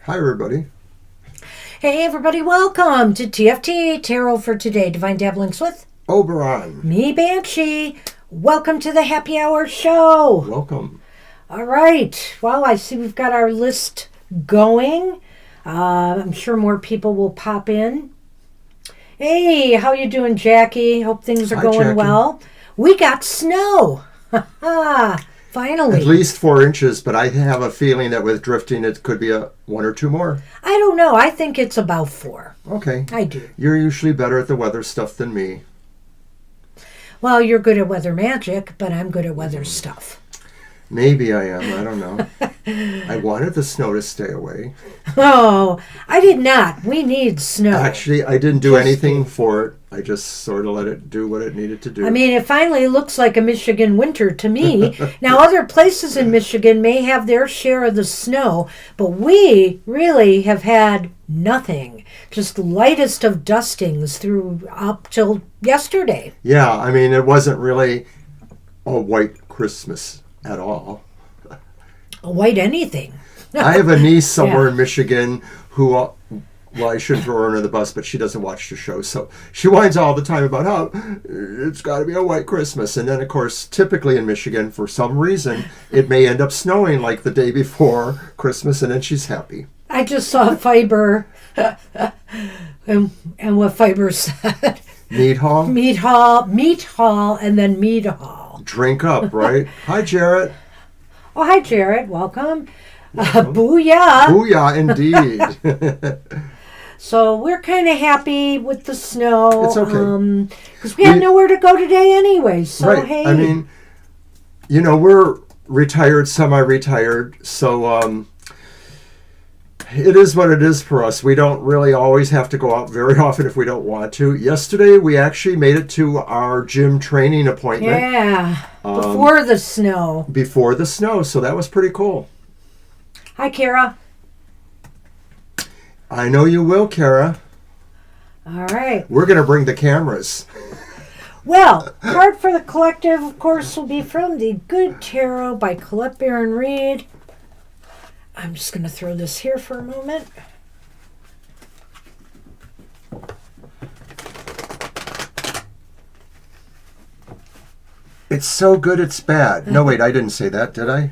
Hi, everybody. Hey, everybody, welcome to TFT, Tarot for Today, Divine Dabblings with Oberon. me, Banshee. Welcome to the Happy Hour Show. Welcome. All right. Well, I see we've got our list going. I'm sure more people will pop in. Hey, how you doing, Jackie? Hope things are Hi, going Jackie. well. We got snow. Finally. At least 4 inches, but I have a feeling that with drifting, it could be a 1 or 2 more. I don't know. I think it's about 4. Okay. I do. You're usually better at the weather stuff than me. Well, you're good at weather magic, but I'm good at weather stuff. Maybe I am. I don't know. I wanted the snow to stay away. Oh, I did not. We need snow. Actually, I didn't do anything for it. I just sort of let it do what it needed to do. I mean, it finally looks like a Michigan winter to me. Now, other places in Michigan may have their share of the snow, but we really have had nothing. Just lightest of dustings through up till yesterday. Yeah, I mean, it wasn't really a white Christmas at all. A white anything. I have a niece somewhere Yeah. in Michigan who, well, I shouldn't throw her under the bus, but she doesn't watch the show. So she whines all the time about how it's got to be a white Christmas. And then, of course, typically in Michigan, for some reason, it may end up snowing like the day before Christmas, and then she's happy. I just saw Fiber, and what Fiber said. Meat hall? Meat hall, and then meat hall. Drink up, right? Hi, Jarrett. Oh, hi, Jared. Welcome. Booyah. Booyah, indeed. So we're kind of happy with the snow. It's okay. Because we had nowhere to go today anyway. So, Right. hey. I mean, we're retired, semi-retired, so it is what it is for us. We don't really always have to go out very often if we don't want to. Yesterday, we actually made it to our gym training appointment. Yeah. Before the snow. Before the snow, so that was pretty cool. Hi, Kara. I know you will, Kara. All right. We're going to bring the cameras. Well, card for the collective, of course, will be from the Good Tarot by Colette Baron Reed. I'm just going to throw this here for a moment. It's so good it's bad. No, wait, I didn't say that, did I?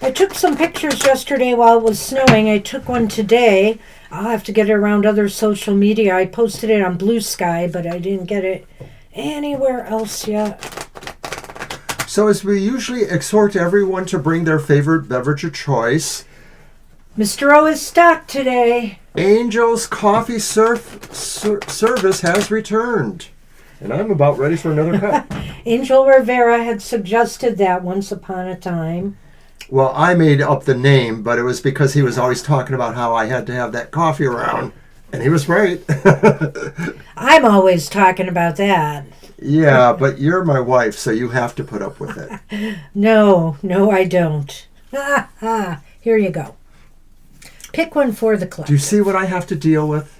I took some pictures yesterday while it was snowing. I took one today. I'll have to get it around other social media. I posted it on Blue Sky, but I didn't get it anywhere else yet. So as we usually exhort everyone to bring their favorite beverage of choice, Mr. O is stocked today. Angel's Coffee Service has returned. And I'm about ready for another cup. Angel Rivera had suggested that once upon a time. Well, I made up the name, but it was because he was always talking about how I had to have that coffee around. And he was right. I'm always talking about that. Yeah, but you're my wife, so you have to put up with it. No, I don't. Here you go. Pick one for the collective. Do you see what I have to deal with?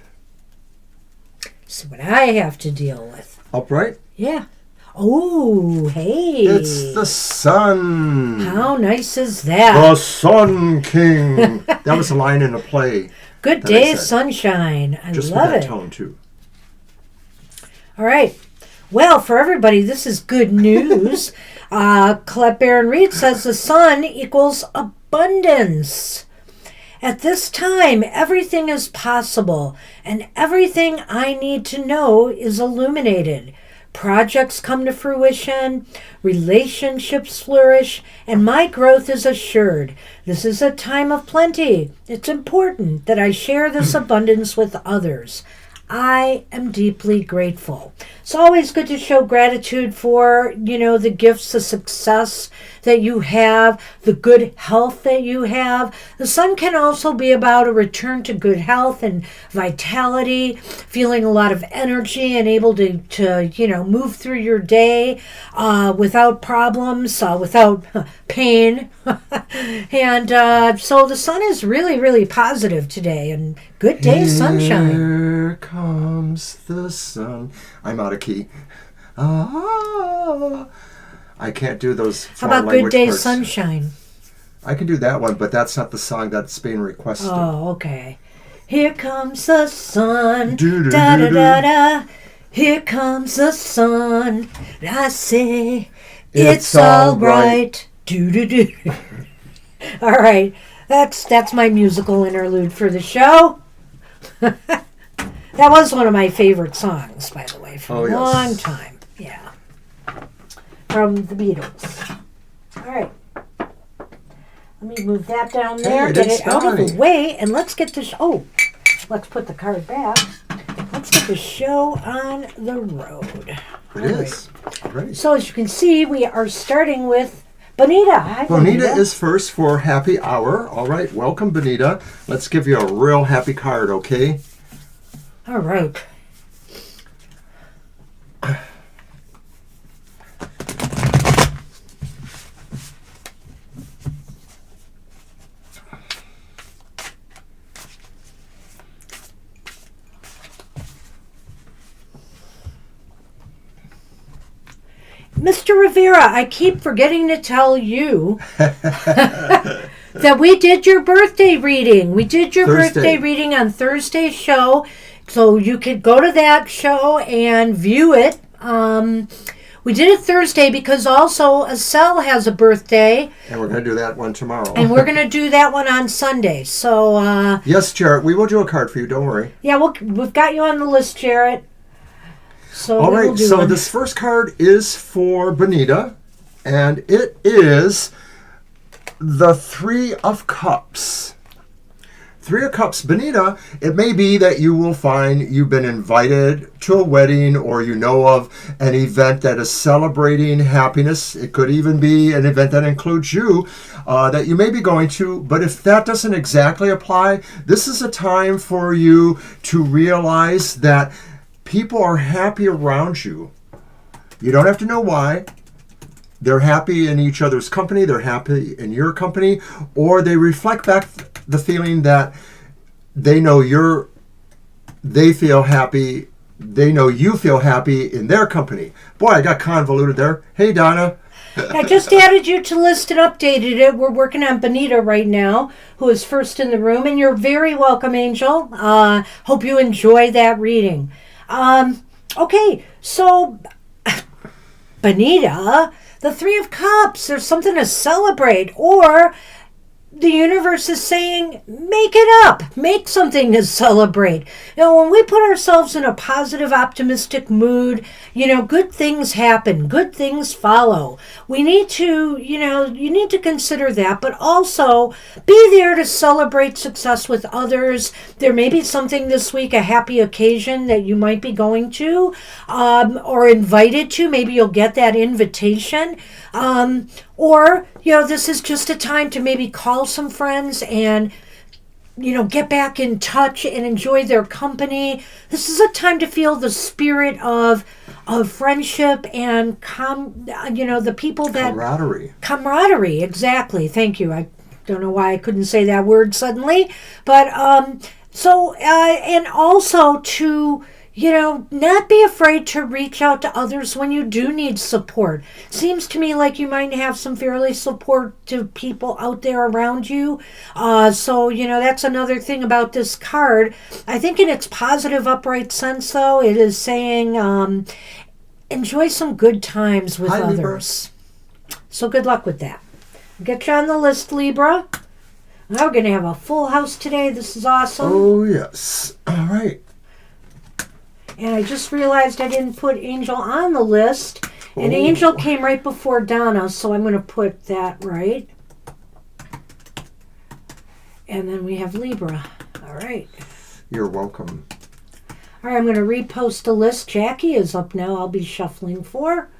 See what I have to deal with. Upright? Yeah. Oh, hey. It's the sun. How nice is that? The Sun King. That was a line in a play. Good that I day, said. sunshine. I Just with love that it. tone, too. All right. Well, for everybody, this is good news. Colette Baron Reed says the sun equals abundance. At this time, everything is possible, and everything I need to know is illuminated. Projects come to fruition, relationships flourish, and my growth is assured. This is a time of plenty. It's important that I share this abundance with others. I am deeply grateful. It's always good to show gratitude for, the gifts, the success that you have, the good health that you have. The sun can also be about a return to good health and vitality, feeling a lot of energy and able to move through your day without problems, without pain. And so the sun is really, really positive today, and good day, sunshine. Here comes the sun. I'm out of key. I can't do those How foreign about good language day, parts. sunshine? I can do that one, but that's not the song that's being requested. Oh, okay. Here comes the sun. Do-do-do-do. Da da da da. Here comes the sun. And I say, it's all right. Do do do. All right. That's my musical interlude for the show. That was one of my favorite songs, by the way, for a long time. Yeah. From the Beatles. All right. Let me move that down there, Hey, get it it's out of the Donnie. way, and let's get this. Oh, let's put the card back. Let's get the show on the road. It is. Ready. So as you can see, we are starting with Bonita. Hi, Bonita is first for happy hour. All right, welcome, Bonita. Let's give you a real happy card, okay? All right. Mr. Rivera, I keep forgetting to tell you that we did your birthday reading. We did your birthday reading on Thursday's show, so you could go to that show and view it. We did it Thursday because also Estelle has a birthday. And we're going to do that one tomorrow. And we're going to do that one on Sunday. So, yes, Jarrett, we will do a card for you. Don't worry. Yeah, we've got you on the list, Jarrett. So all right, so this first card is for Bonita, and it is the Three of Cups. Three of Cups. Bonita, it may be that you will find you've been invited to a wedding, or you know of an event that is celebrating happiness. It could even be an event that includes you that you may be going to. But if that doesn't exactly apply, this is a time for you to realize that people are happy around you. You don't have to know why. They're happy in each other's company. They're happy in your company. Or they reflect back the feeling that they know they feel happy. They know you feel happy in their company. Boy, I got convoluted there. Hey, Donna. I just added you to list and updated it. We're working on Bonita right now, who is first in the room. And you're very welcome, Angel. Hope you enjoy that reading. Okay, so Bonita, the Three of Cups, there's something to celebrate, or the universe is saying, make it up, make something to celebrate. When we put ourselves in a positive, optimistic mood, good things happen, good things follow. We need to, you need to consider that, but also be there to celebrate success with others. There may be something this week, a happy occasion that you might be going to, or invited to. Maybe you'll get that invitation. Or, this is just a time to maybe call some friends and, get back in touch and enjoy their company. This is a time to feel the spirit of friendship and, the people that... Camaraderie, exactly. Thank you. I don't know why I couldn't say that word suddenly. But, and also to... not be afraid to reach out to others when you do need support. Seems to me like you might have some fairly supportive people out there around you. So, that's another thing about this card. I think in its positive upright sense, though, it is saying enjoy some good times with Hi, others. Libra. So good luck with that. Get you on the list, Libra. We're going to have a full house today. This is awesome. Oh, yes. All right. And I just realized I didn't put Angel on the list. And Angel came right before Donna, so I'm going to put that right. And then we have Libra. All right. You're welcome. All right, I'm going to repost the list. Jackie is up now. I'll be shuffling for.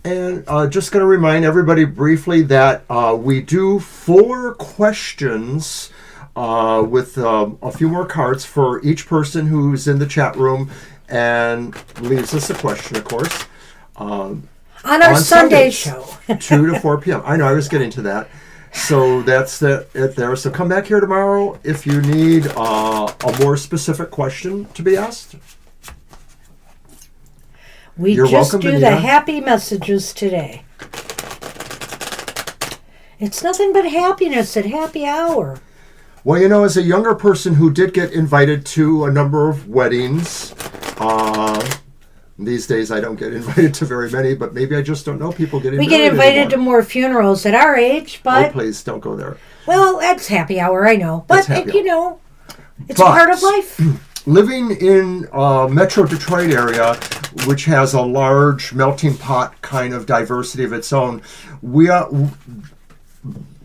And just going to remind everybody briefly that we do 4 questions with a few more cards for each person who's in the chat room and leaves us a question, of course. On our Sunday show. 2 to 4 p.m. I know, I was getting to that. So that's it there. So come back here tomorrow if you need a more specific question to be asked. You're just welcome, do Benita. The happy messages today. It's nothing but happiness at happy hour. Well, as a younger person who did get invited to a number of weddings, these days I don't get invited to very many, but maybe I just don't know people getting married. We get invited to more funerals at our age, but... Oh, please, don't go there. Well, that's happy hour, I know. But, it's a part of life. Living in Metro Detroit area, which has a large melting pot kind of diversity of its own,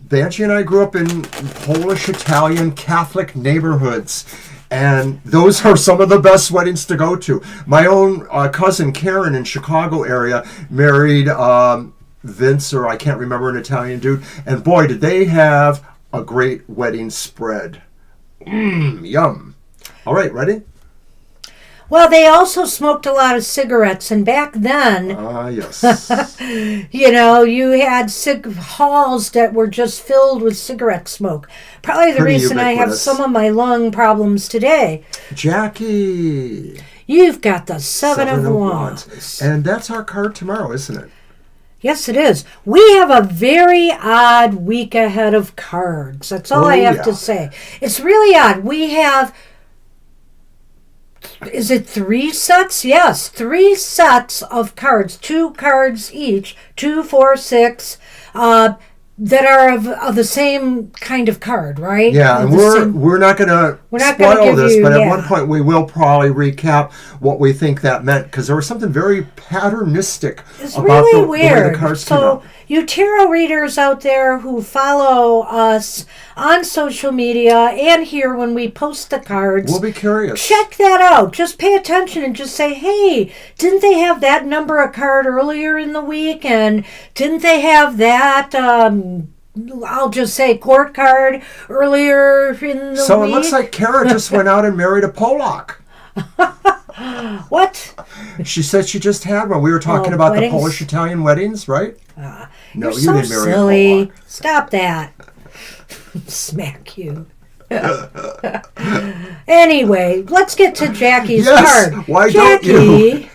Banshee and I grew up in Polish, Italian, Catholic neighborhoods, and those are some of the best weddings to go to. My own cousin Karen in Chicago area married Vince, or I can't remember, an Italian dude, and boy, did they have a great wedding spread. Yum. All right, ready? Well, they also smoked a lot of cigarettes, and back then, yes. You had halls that were just filled with cigarette smoke. Probably the reason I have some of my lung problems today. Jackie. You've got the Seven of Wands. And that's our card tomorrow, isn't it? Yes, it is. We have a very odd week ahead of cards. That's all I have to say. It's really odd. We have... Is it 3 sets? Yes, 3 sets of cards, 2 cards each, 2, 4, 6, that are of the same kind of card, right? Yeah, and we're not going to spoil this, but at one point we will probably recap what we think that meant, because there was something very patternistic about the way the cards came out. You tarot readers out there who follow us on social media and here when we post the cards, we'll be curious. Check that out. Just pay attention and just say, hey, didn't they have that number of card earlier in the week? And didn't they have that, I'll just say, court card earlier in the week? So it looks like Kara just went out and married a Polak. What? She said she just had one. We were talking about weddings? The Polish-Italian weddings, right? No, you didn't marry silly. A Polak. Stop that. Smack you. Anyway, let's get to Jackie's card. Why don't you?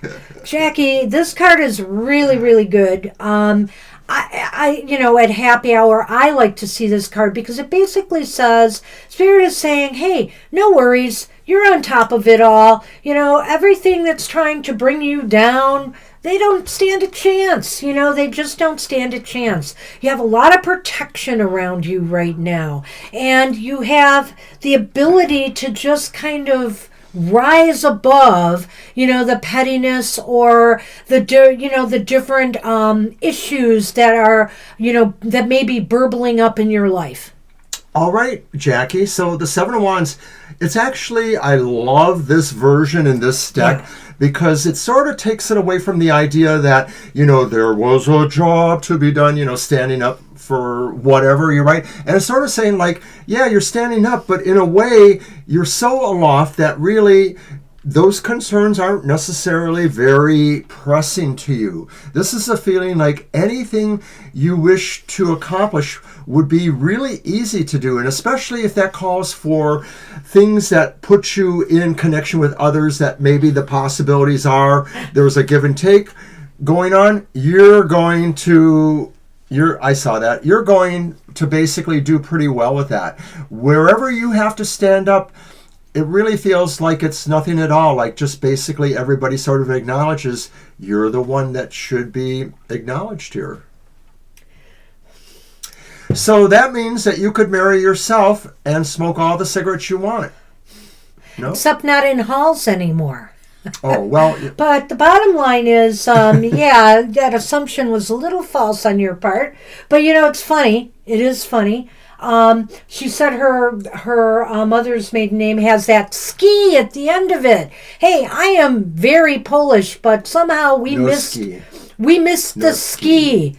Jackie, this card is really, really good. I at happy hour, I like to see this card because it basically says, Spirit is saying, hey, no worries. You're on top of it all. Everything that's trying to bring you down, they don't stand a chance. They just don't stand a chance. You have a lot of protection around you right now. And you have the ability to just kind of rise above, the pettiness or the different issues that are, that may be burbling up in your life. All right, Jackie. So the Seven of Wands, it's actually, I love this version in this deck because it sort of takes it away from the idea that, there was a job to be done, standing up for whatever, you're right. And it's sort of saying like, yeah, you're standing up, but in a way, you're so aloft that really those concerns aren't necessarily very pressing to you. This is a feeling like anything you wish to accomplish would be really easy to do, and especially if that calls for things that put you in connection with others, that maybe the possibilities are there's a give and take going on. You're going to basically do pretty well with that. Wherever you have to stand up, it really feels like it's nothing at all, like just basically everybody sort of acknowledges you're the one that should be acknowledged here. So that means that you could marry yourself and smoke all the cigarettes you want. No? Except not in halls anymore. Oh, well. But the bottom line is, yeah, that assumption was a little false on your part. But, it's funny. It is funny. She said her mother's maiden name has that ski at the end of it. Hey, I am very Polish, but somehow we missed the ski.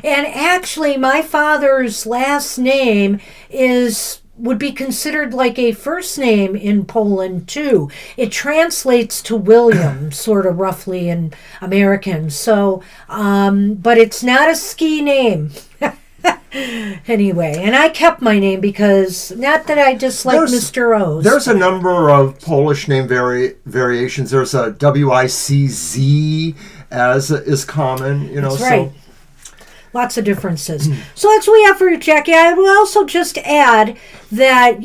And actually, my father's last name would be considered like a first name in Poland too. It translates to William, sort of roughly in American. So, but it's not a ski name. Anyway, and I kept my name because, not that I dislike Mr. O's. There's a number of Polish name variations. There's a WICZ as is common, That's right. So. Lots of differences. So that's what we have for you, Jackie. I will also just add that,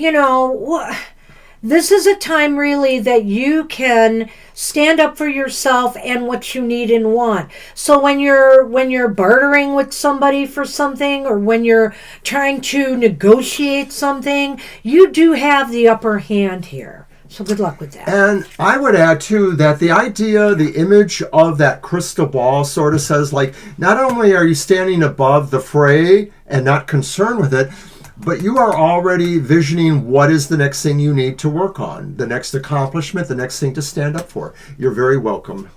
this is a time really that you can stand up for yourself and what you need and want. So when you're bartering with somebody for something, or when you're trying to negotiate something, you do have the upper hand here. So good luck with that. And I would add, too, that the image of that crystal ball sort of says, like, not only are you standing above the fray and not concerned with it, but you are already visioning what is the next thing you need to work on, the next accomplishment, the next thing to stand up for. You're very welcome.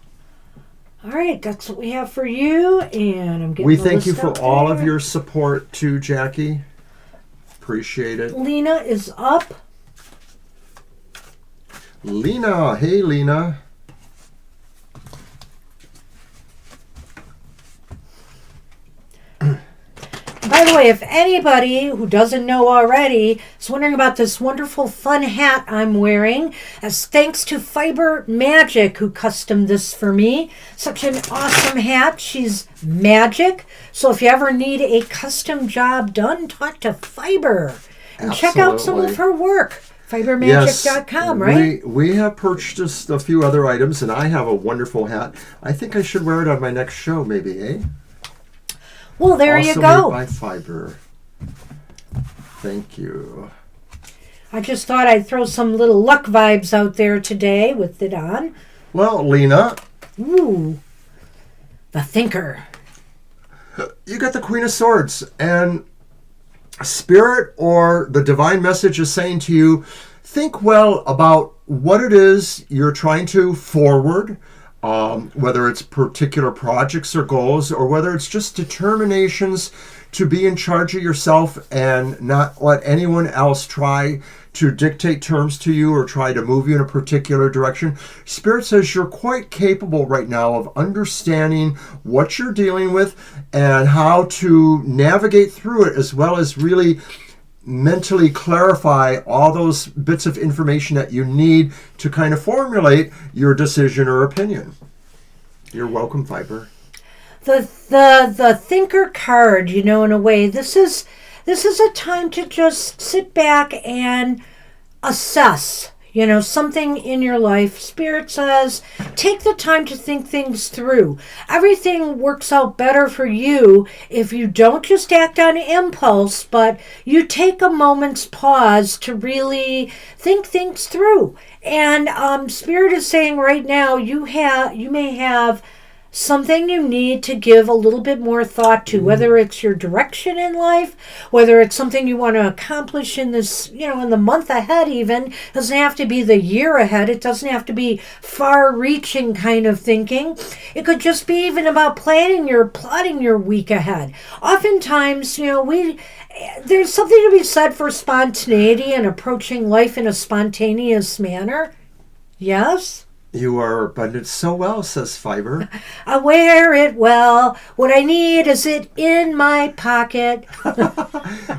All right, that's what we have for you, and I'm getting We thank you for all of your support, too, Jackie. Appreciate it. Lena is up. Lena. Hey, Lena. By the way, if anybody who doesn't know already is wondering about this wonderful fun hat I'm wearing, as thanks to Fiber Magic, who customed this for me. Such an awesome hat. She's magic. So if you ever need a custom job done, talk to Fiber. And check out some of her work. Fibermagic.com, right? We have purchased a few other items, and I have a wonderful hat. I think I should wear it on my next show, maybe, eh? Well, there you go. Also made by Fiber. Thank you. I just thought I'd throw some little luck vibes out there today with it on. Well, Lena. Ooh. The Thinker. You got the Queen of Swords, and Spirit or the divine message is saying to you, think well about what it is you're trying to forward, whether it's particular projects or goals, or whether it's just determinations to be in charge of yourself and not let anyone else try to dictate terms to you or try to move you in a particular direction. Spirit says you're quite capable right now of understanding what you're dealing with and how to navigate through it, as well as really mentally clarify all those bits of information that you need to kind of formulate your decision or opinion. You're welcome, Fiber. The Thinker card, in a way, this is a time to just sit back and assess, something in your life. Spirit says, take the time to think things through. Everything works out better for you if you don't just act on impulse, but you take a moment's pause to really think things through. And Spirit is saying right now, you may have something you need to give a little bit more thought to, whether it's your direction in life, whether it's something you want to accomplish in this, in the month ahead even. It doesn't have to be the year ahead. It doesn't have to be far-reaching kind of thinking. It could just be even about plotting your week ahead. Oftentimes, there's something to be said for spontaneity and approaching life in a spontaneous manner. Yes? You are abundant so well, says Fiber. I wear it well. What I need is it in my pocket.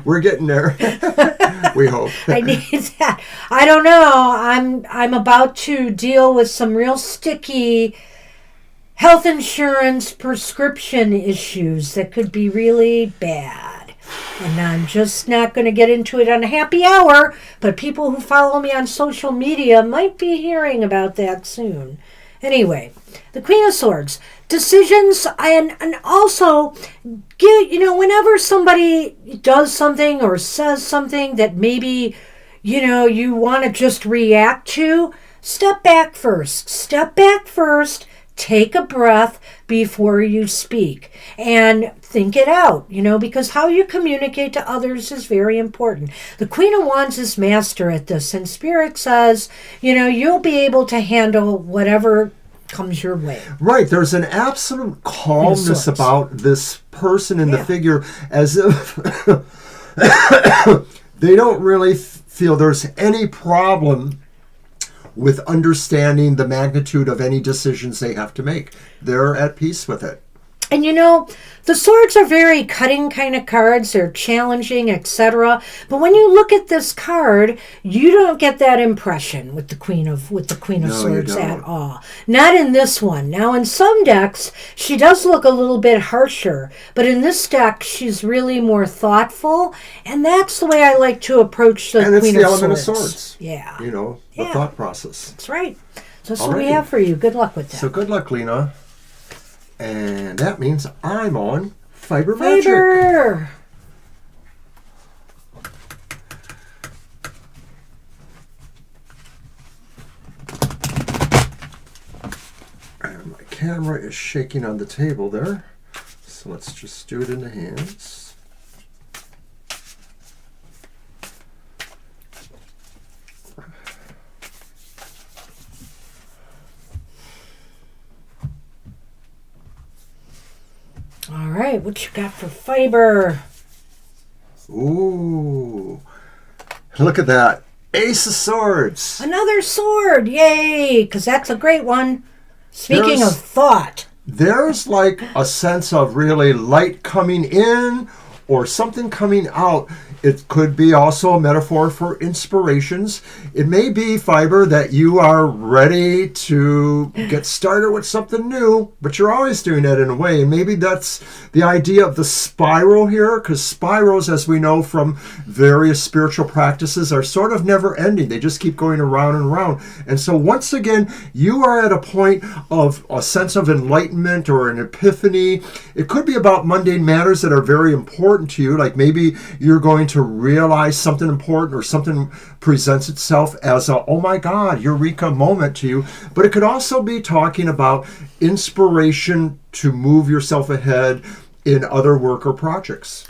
We're getting there. We hope. I need that. I don't know. I'm about to deal with some real sticky health insurance prescription issues that could be really bad. And I'm just not going to get into it on a happy hour, but people who follow me on social media might be hearing about that soon. Anyway, the Queen of Swords. Decisions, and also, whenever somebody does something or says something that maybe, you want to just react to, step back first. Step back first. Take a breath before you speak and think it out, because how you communicate to others is very important. The Queen of Wands is master at this, and Spirit says, you'll be able to handle whatever comes your way. Right. There's an absolute calmness about this person in the figure, as if they don't really feel there's any problem with understanding the magnitude of any decisions they have to make. They're at peace with it. And the swords are very cutting kind of cards. They're challenging, etc. But when you look at this card, you don't get that impression with the Queen of Swords at all. Not in this one. Now, in some decks, she does look a little bit harsher. But in this deck, she's really more thoughtful. And that's the way I like to approach the Queen of Swords. And it's the element of swords. Yeah. The thought process. That's right. So that's what we have for you. Good luck with that. So good luck, Lena. And that means I'm on Fiber Magic. And my camera is shaking on the table there. So let's just do it in the hands. All right, what you got for Fiber? Ooh, look at that. Ace of Swords. Another sword, yay, because that's a great one. Speaking of thought. There's like a sense of really light coming in or something coming out. It could be also a metaphor for inspirations. It may be, Fiber, that you are ready to get started with something new, but you're always doing that in a way. And maybe that's the idea of the spiral here, because spirals, as we know from various spiritual practices, are sort of never ending. They just keep going around and around. And so once again, you are at a point of a sense of enlightenment or an epiphany. It could be about mundane matters that are very important to you, like maybe you're going to realize something important or something presents itself as a, oh my God, eureka moment to you. But it could also be talking about inspiration to move yourself ahead in other work or projects.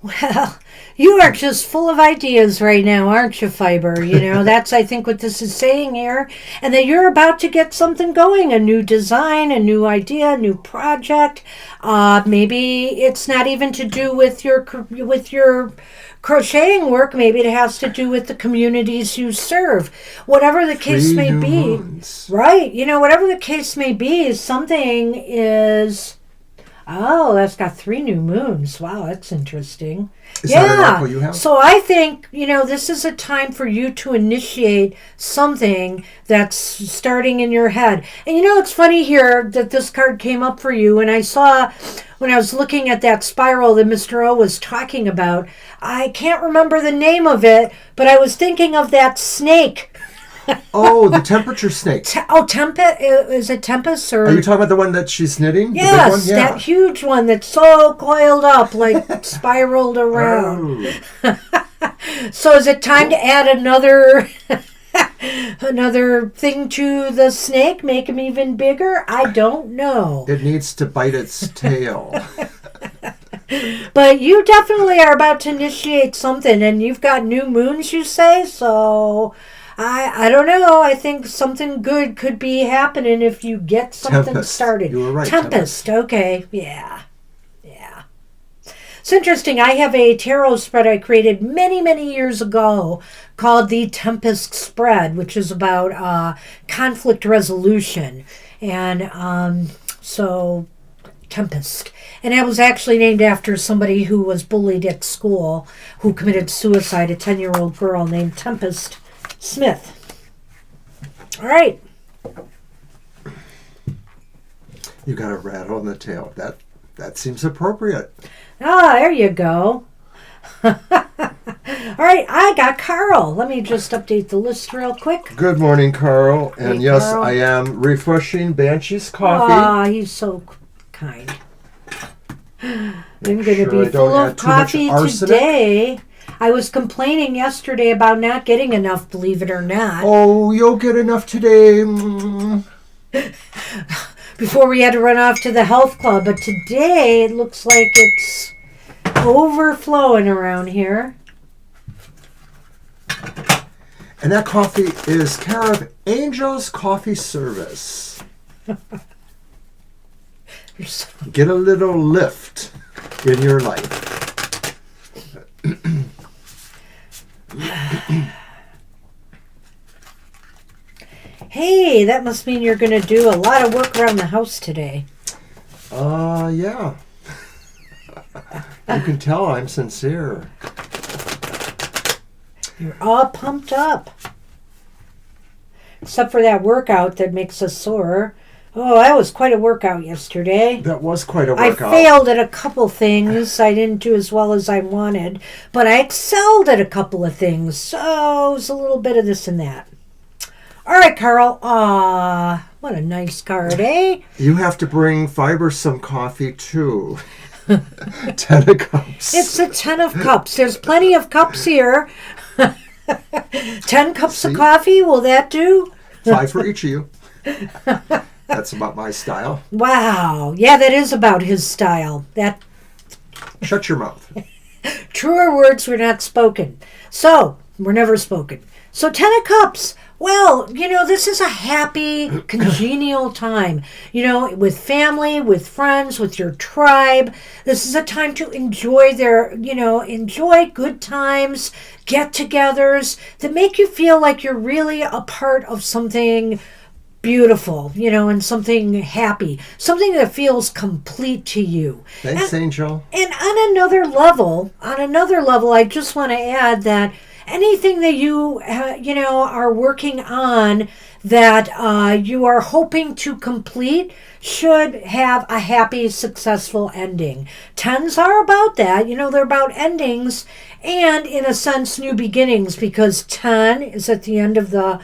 Well, you are just full of ideas right now, aren't you, Fiber? That's, I think, what this is saying here. And that you're about to get something going, a new design, a new idea, a new project. Maybe it's not even to do with your crocheting work. Maybe it has to do with the communities you serve. Whatever the case may be. Right. Whatever the case may be, something is... Oh, that's got 3 new moons. Wow, that's interesting. Is that an oracle you have? So I think, this is a time for you to initiate something that's starting in your head. And it's funny here that this card came up for you. And I saw, when I was looking at that spiral that Mr. O was talking about, I can't remember the name of it, but I was thinking of that snake. Oh, the temperature snake. Tempest? Is it Tempest? Or... Are you talking about the one that she's knitting? Yes, the big one? Yeah. That huge one that's so coiled up, like spiraled around. Oh. So is it time to add another thing to the snake? Make him even bigger? I don't know. It needs to bite its tail. But you definitely are about to initiate something, and you've got new moons, you say, so... I don't know. I think something good could be happening if you get something started. You were right. Tempest. Okay. Yeah. It's interesting. I have a tarot spread I created many, many years ago called the Tempest Spread, which is about conflict resolution. And so, Tempest. And it was actually named after somebody who was bullied at school who committed suicide, a 10-year-old girl named Tempest Smith. All right. You got a rattle in the tail. That seems appropriate. Ah, there you go. All right, I got Carl. Let me just update the list real quick. Good morning, Carl. And Hey, yes, Carl. I am refreshing Banshee's coffee. Ah, he's so kind. I'm going to Sure I be don't full add of too much coffee arsenic? today. I was complaining yesterday about not getting enough, believe it or not. Oh, you'll get enough today. Mm. Before we had to run off to the health club, but today it looks like it's overflowing around here. And that coffee is care of Angel's Coffee Service. Get a little lift in your life. Hey, that must mean you're going to do a lot of work around the house today. Yeah. You can tell I'm sincere. You're all pumped up. Except for that workout that makes us sore. Oh, that was quite a workout yesterday. That was quite a I workout. failed at a couple things. I didn't do as well as I wanted. But I excelled at a couple of things. So it was a little bit of this and that. All right, Carl. What a nice card, eh? You have to bring Fiber some coffee too. 10 of cups. It's a 10 of cups. There's plenty of cups here. 10 cups See? of coffee. Will that do? 5 for each of you. That's about my style. Wow. Yeah, that is about his style. That Shut your mouth. truer words were not spoken. So, were never spoken. So 10 of cups. Well, this is a happy, congenial time. With family, with friends, with your tribe. This is a time to enjoy enjoy good times, get-togethers that make you feel like you're really a part of something beautiful, and something happy, something that feels complete to you. Thanks, Angel. And on another level, I just want to add that anything that you are working on that you are hoping to complete should have a happy, successful ending. Tens are about that. They're about endings and, in a sense, new beginnings, because 10 is at the end of the,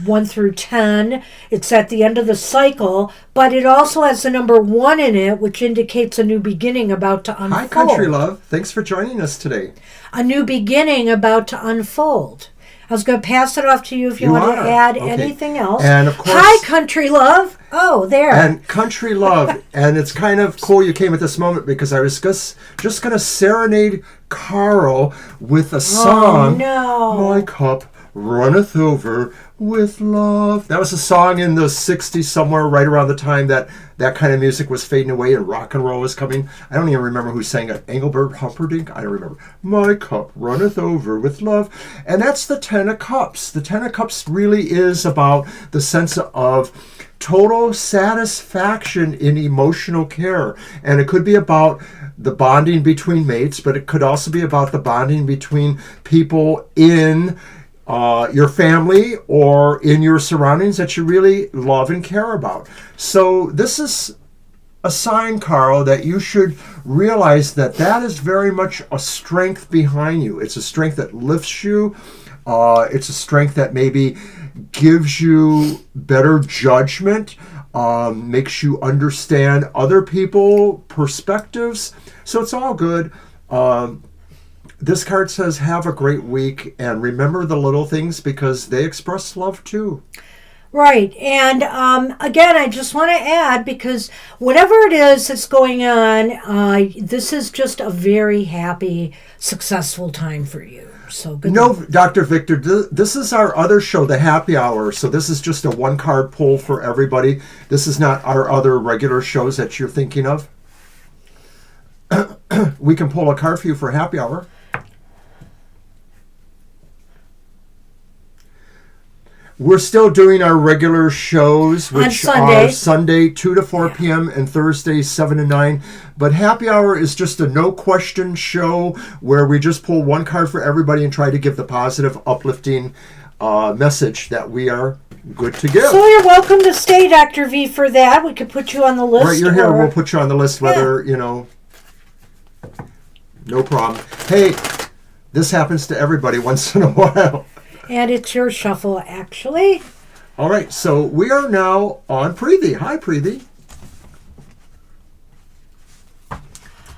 1 through 10. It's at the end of the cycle, but it also has the number 1 in it, which indicates a new beginning about to unfold. Hi, Country Love. Thanks for joining us today. A new beginning about to unfold. I was going to pass it off to you if you want to add anything else. And of course, hi, Country Love. Oh, there. And Country Love. And it's kind of cool you came at this moment because I was just going to serenade Carl with a song. Oh, no. My cup runneth over with love. That was a song in the 60s somewhere, right around the time that kind of music was fading away and rock and roll was coming. I don't even remember who sang it. Engelbert Humperdinck? I don't remember. My cup runneth over with love. And that's the 10 of Cups. The 10 of Cups really is about the sense of total satisfaction in emotional care. And it could be about the bonding between mates, but it could also be about the bonding between people in your family or in your surroundings that you really love and care about. So this is a sign, Carl, that you should realize that is very much a strength behind you. It's a strength that lifts you. It's a strength that maybe gives you better judgment, makes you understand other people's perspectives. So it's all good. This card says, have a great week and remember the little things because they express love too. Right. And again, I just want to add, because whatever it is that's going on, this is just a very happy, successful time for you. So good. No, Dr. Victor, this is our other show, the Happy Hour. So this is just a one card pull for everybody. This is not our other regular shows that you're thinking of. we can pull a card for you for happy hour. We're still doing our regular shows, which are Sunday 2 to 4 p.m. and Thursday 7 to 9. But happy hour is just a no-question show where we just pull one card for everybody and try to give the positive, uplifting message that we are good to give. So you're welcome to stay, Dr. V, for that. We could put you on the list. Right, you're here. We'll put you on the list, whether, no problem. Hey, this happens to everybody once in a while. And it's your shuffle, actually. All right, so we are now on Preethi. Hi, Preethi.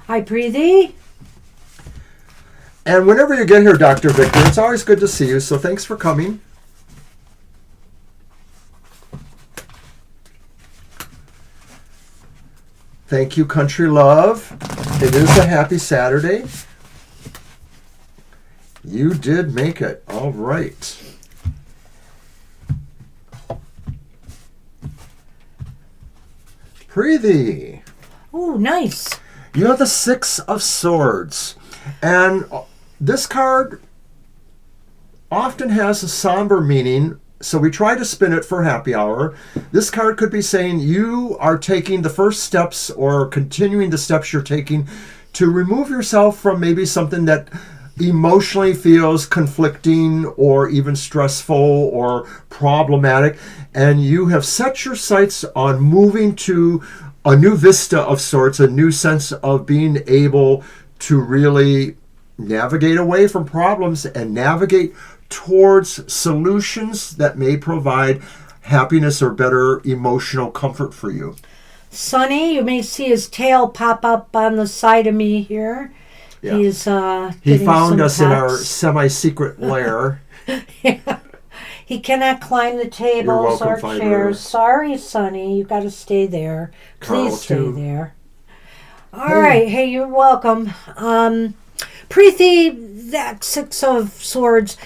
Hi, Preethi. And whenever you get here, Dr. Victor, it's always good to see you, so thanks for coming. Thank you, Country Love. It is a happy Saturday. You did make it. All right. Preethi. Oh, nice. You have the Six of Swords. And this card often has a somber meaning, so we try to spin it for happy hour. This card could be saying you are taking the first steps or continuing the steps you're taking to remove yourself from maybe something that emotionally feels conflicting or even stressful or problematic, and you have set your sights on moving to a new vista of sorts, a new sense of being able to really navigate away from problems and navigate towards solutions that may provide happiness or better emotional comfort for you. Sonny, you may see his tail pop up on the side of me here. Yeah. He found us in our semi-secret lair. Yeah. He cannot climb the tables or chairs. Sorry, Sonny. You got to stay there. Please stay there. All right. Hey, you're welcome. Preethi, that Six of Swords,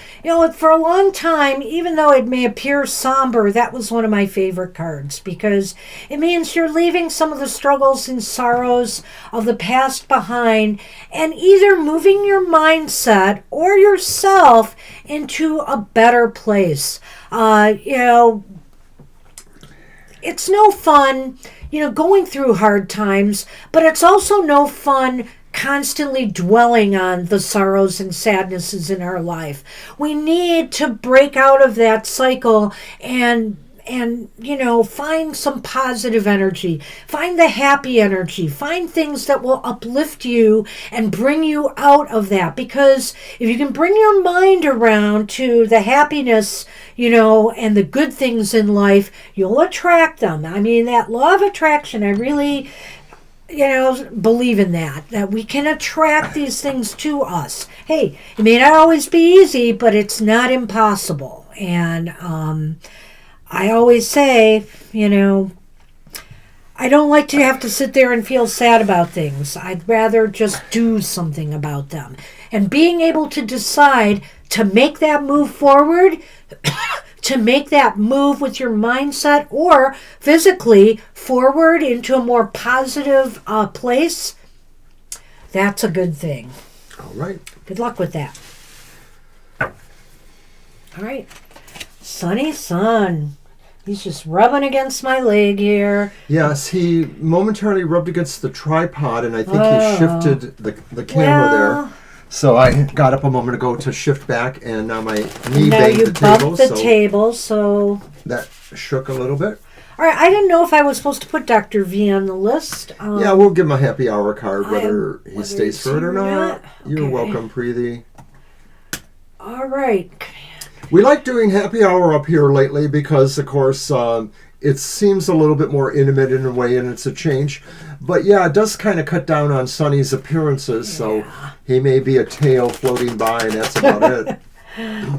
for a long time, even though it may appear somber, that was one of my favorite cards because it means you're leaving some of the struggles and sorrows of the past behind and either moving your mindset or yourself into a better place. It's no fun, going through hard times, but it's also no fun constantly dwelling on the sorrows and sadnesses in our life. We need to break out of that cycle and find some positive energy, find the happy energy, find things that will uplift you and bring you out of that. Because if you can bring your mind around to the happiness, and the good things in life, you'll attract them. I mean, that law of attraction, I really believe in that we can attract these things to us. Hey, it may not always be easy, but it's not impossible. And I always say, I don't like to have to sit there and feel sad about things. I'd rather just do something about them. And being able to decide to make that move forward, to make that move with your mindset or physically forward into a more positive place, that's a good thing. All right. Good luck with that. All right. Sunny Sun. He's just rubbing against my leg here. Yes, he momentarily rubbed against the tripod, and I think he shifted the camera there. So I got up a moment ago to shift back, and now my knee banged the table. Bumped the table, so that shook a little bit. All right, I didn't know if I was supposed to put Dr. V on the list. Yeah, we'll give him a happy hour card, whether he stays for it or not. You're okay. welcome, Preethi. All right. We like doing happy hour up here lately because, of course, it seems a little bit more intimate in a way, and it's a change. But yeah, it does kind of cut down on Sonny's appearances, so he may be a tail floating by, and that's about it.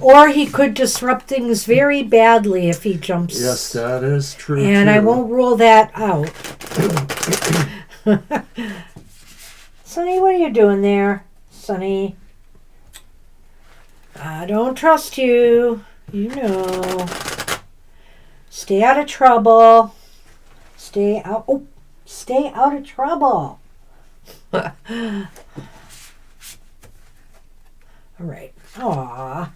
Or he could disrupt things very badly if he jumps. Yes, that is true. And too. I won't rule that out. Sonny, what are you doing there? Sonny. I don't trust you. Stay out of trouble. Stay out of trouble. All right. Aww.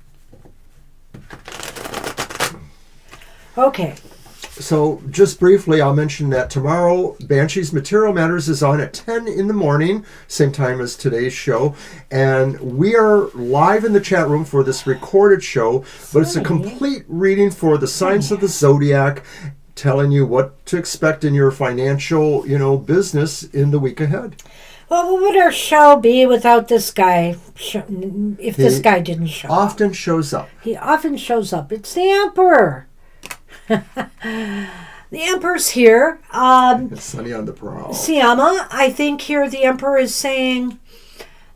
Okay. So, just briefly, I'll mention that tomorrow, Banshee's Material Matters is on at 10 in the morning, same time as today's show. And we are live in the chat room for this recorded show, but it's a complete reading for the signs of the zodiac, telling you what to expect in your financial, business in the week ahead. Well, what would our show be without this guy? If this guy didn't show up. Often shows up. He often shows up. It's the Emperor. The Emperor's here. Sunny on the prowl. Siama, I think here the Emperor is saying,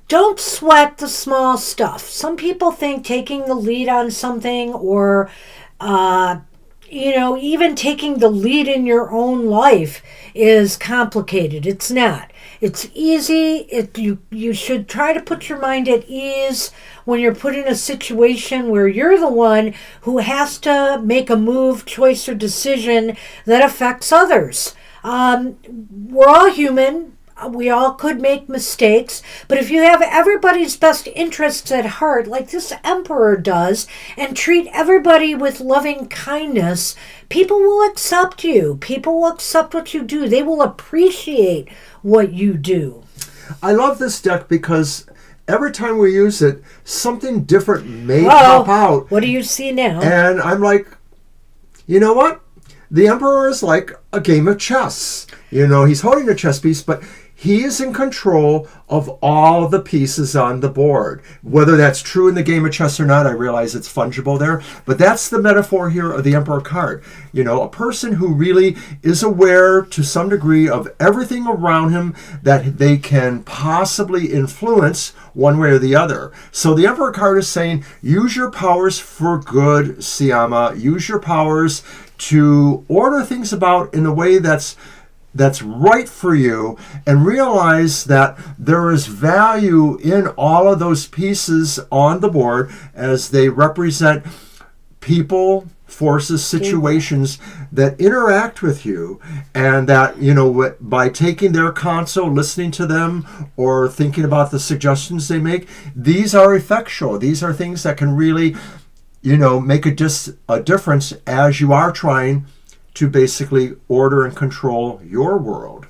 don't sweat the small stuff. Some people think taking the lead on something or, even taking the lead in your own life is complicated. It's not. It's easy. You should try to put your mind at ease when you're put in a situation where you're the one who has to make a move, choice, or decision that affects others. We're all human. We all could make mistakes, but if you have everybody's best interests at heart, like this Emperor does, and treat everybody with loving kindness, people will accept you. People will accept what you do. They will appreciate what you do. I love this deck because every time we use it, something different may pop out. What do you see now? And I'm like, you know what? The Emperor is like a game of chess. He's holding a chess piece, but he is in control of all the pieces on the board. Whether that's true in the game of chess or not, I realize it's fungible there. But that's the metaphor here of the Emperor card. A person who really is aware to some degree of everything around him that they can possibly influence one way or the other. So the Emperor card is saying, use your powers for good, Siama. Use your powers to order things about in a way that's right for you, and realize that there is value in all of those pieces on the board as they represent people, forces, situations that interact with you, and that, by taking their counsel, listening to them, or thinking about the suggestions they make, these are effectual. These are things that can really, make a difference as you are trying to basically order and control your world.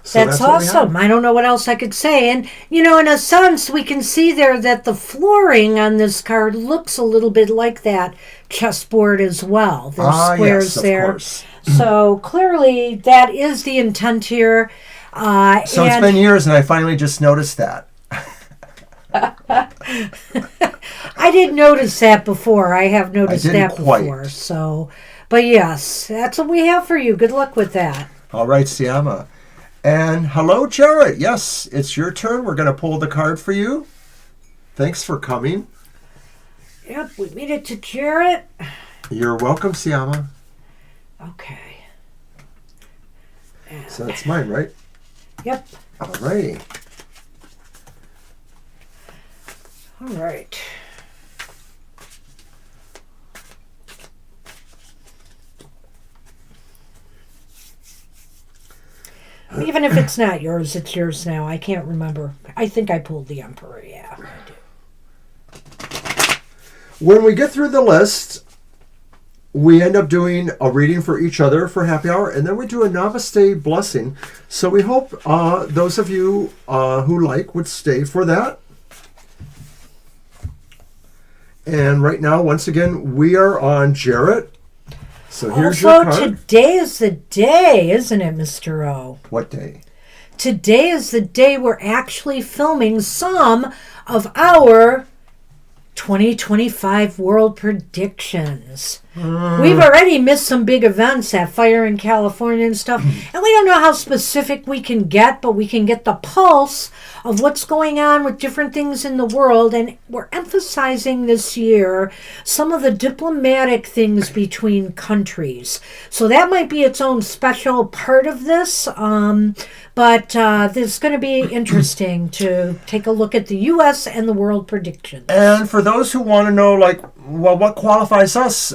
So that's awesome. I don't know what else I could say. And, in a sense, we can see there that the flooring on this card looks a little bit like that chessboard as well. There's squares there. Course. So clearly that is the intent here. It's been years and I finally just noticed that. I did notice that before. I have noticed that before. So... But yes, that's what we have for you. Good luck with that. All right, Siama. And hello, Jarrett. Yes, it's your turn. We're going to pull the card for you. Thanks for coming. Yep, we made it to Jarrett. You're welcome, Siama. Okay. So that's mine, right? Yep. All righty. All right. Even if it's not yours, it's yours now. I can't remember. I think I pulled the Emperor. Yeah, I do. When we get through the list, we end up doing a reading for each other for happy hour, and then we do a Namaste blessing. So we hope those of you who would stay for that. And right now, once again, we are on Jarrett. So here's your card. Today is the day, isn't it, Mr. O? What day? Today is the day we're actually filming some of our 2025 world predictions. We've already missed some big events, that fire in California and stuff, and we don't know how specific we can get, but we can get the pulse of what's going on with different things in the world, and we're emphasizing this year some of the diplomatic things between countries. So that might be its own special part of this, but it's going to be interesting to take a look at the U.S. and the world predictions. And for those who want to know, well, what qualifies us?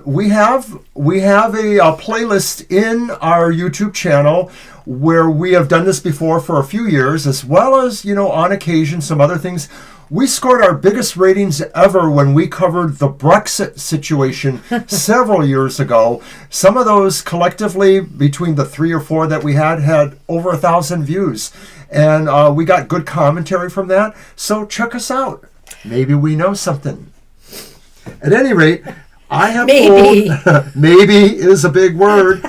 We have a playlist in our YouTube channel where we have done this before for a few years, as well as, on occasion, some other things. We scored our biggest ratings ever when we covered the Brexit situation several years ago. Some of those collectively, between the 3 or 4 that we had over 1,000 views. And we got good commentary from that. So check us out. Maybe we know something. At any rate, I have pulled... Maybe is a big word.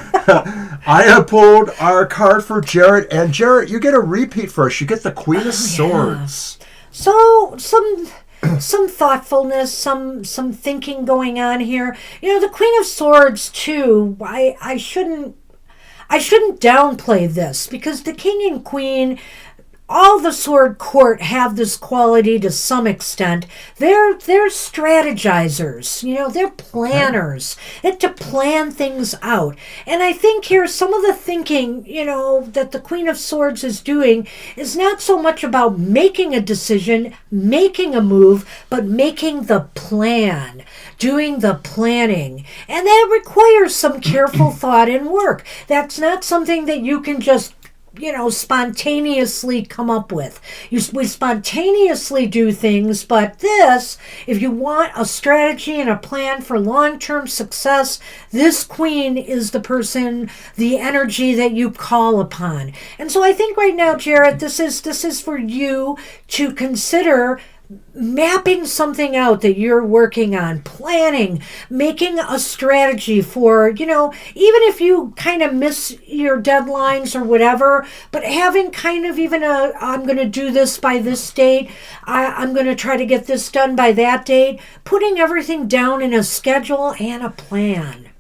I have pulled our card for Jarrett. And Jarrett, you get a repeat first. You get the Queen of Swords. Yeah. So some thoughtfulness, some thinking going on here. The Queen of Swords too. I shouldn't downplay this, because the King and Queen, all the Sword Court have this quality to some extent. They're strategizers, they're planners. To plan things out. And I think here some of the thinking, that the Queen of Swords is doing is not so much about making a decision, making a move, but making the plan, doing the planning. And that requires some careful thought and work. That's not something that you can just spontaneously come up with. We spontaneously do things, but this, if you want a strategy and a plan for long-term success, this Queen is the person, the energy that you call upon. And so I think right now, Jarrett, this is for you to consider mapping something out that you're working on, planning, making a strategy for, even if you kind of miss your deadlines or whatever, but having kind of even I'm going to do this by this date, I'm going to try to get this done by that date, putting everything down in a schedule and a plan.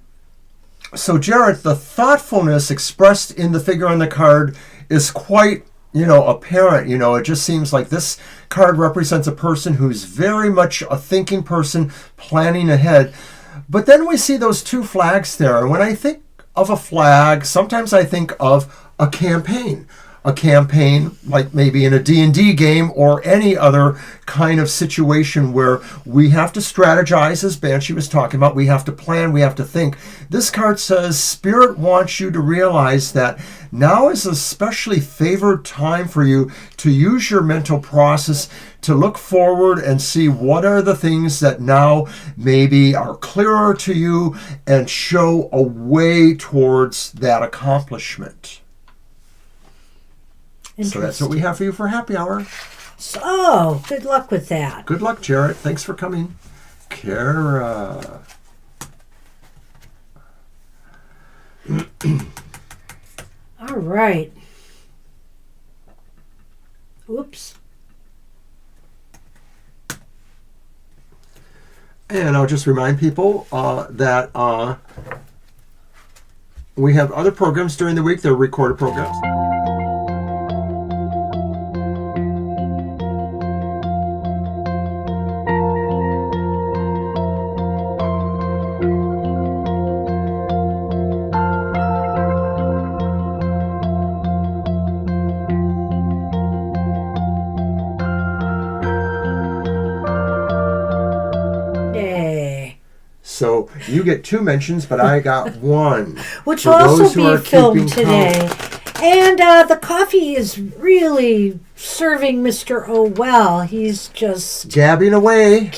So, Jarrett, the thoughtfulness expressed in the figure on the card is quite apparent. It just seems like this card represents a person who's very much a thinking person, planning ahead. But then we see those 2 flags there. And when I think of a flag, sometimes I think of a campaign. A campaign like maybe in a D&D game or any other kind of situation where we have to strategize, as Banshee was talking about. We have to plan, we have to think. This card says Spirit wants you to realize that now is a especially favored time for you to use your mental process to look forward and see what are the things that now maybe are clearer to you and show a way towards that accomplishment. So that's what we have for you for happy hour. So, good luck with that. Good luck, Jarrett. Thanks for coming. Kara. All right. Oops. And I'll just remind people that we have other programs during the week. They're recorded programs. So you get 2 mentions, but I got 1. Which will also be filmed today. And the coffee is really serving Mr. O well. He's just... Gabbing away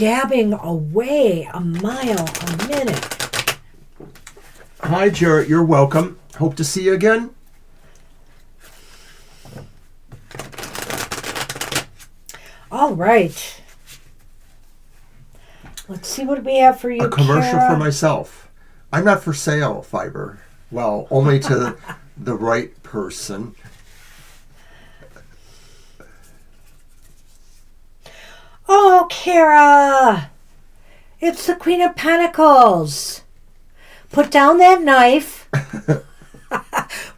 a mile a minute. Hi, Jarrett. You're welcome. Hope to see you again. All right. Let's see what we have for you, A commercial Kara. for myself. I'm not for sale, Fiber. Well, only to the right person. Oh, Kara! It's the Queen of Pentacles. Put down that knife.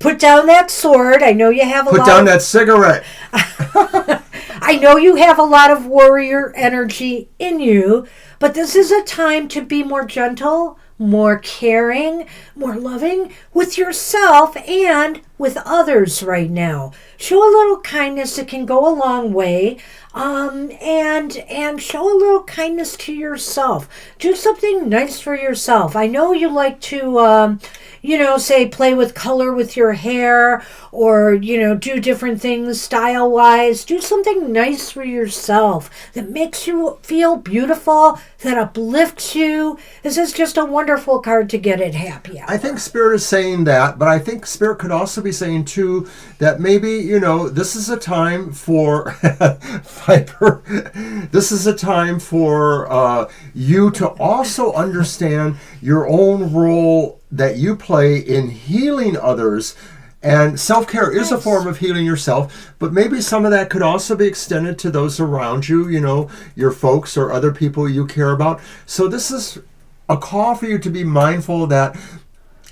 Put down that sword. I know you have Put down that cigarette. I know you have a lot of warrior energy in you, but this is a time to be more gentle, more caring, more loving with yourself and with others right now. Show a little kindness. It can go a long way. And show a little kindness to yourself. Do something nice for yourself. I know you like to, say play with color with your hair or, do different things style-wise. Do something nice for yourself that makes you feel beautiful, that uplifts you. This is just a wonderful card to get at Happy Hour. I think Spirit is saying that, but I think Spirit could also be saying, too, that maybe, this is a time for Viper. This is a time for you to also understand your own role that you play in healing others. And self-care is a form of healing yourself, but maybe some of that could also be extended to those around you, your folks or other people you care about. So this is a call for you to be mindful that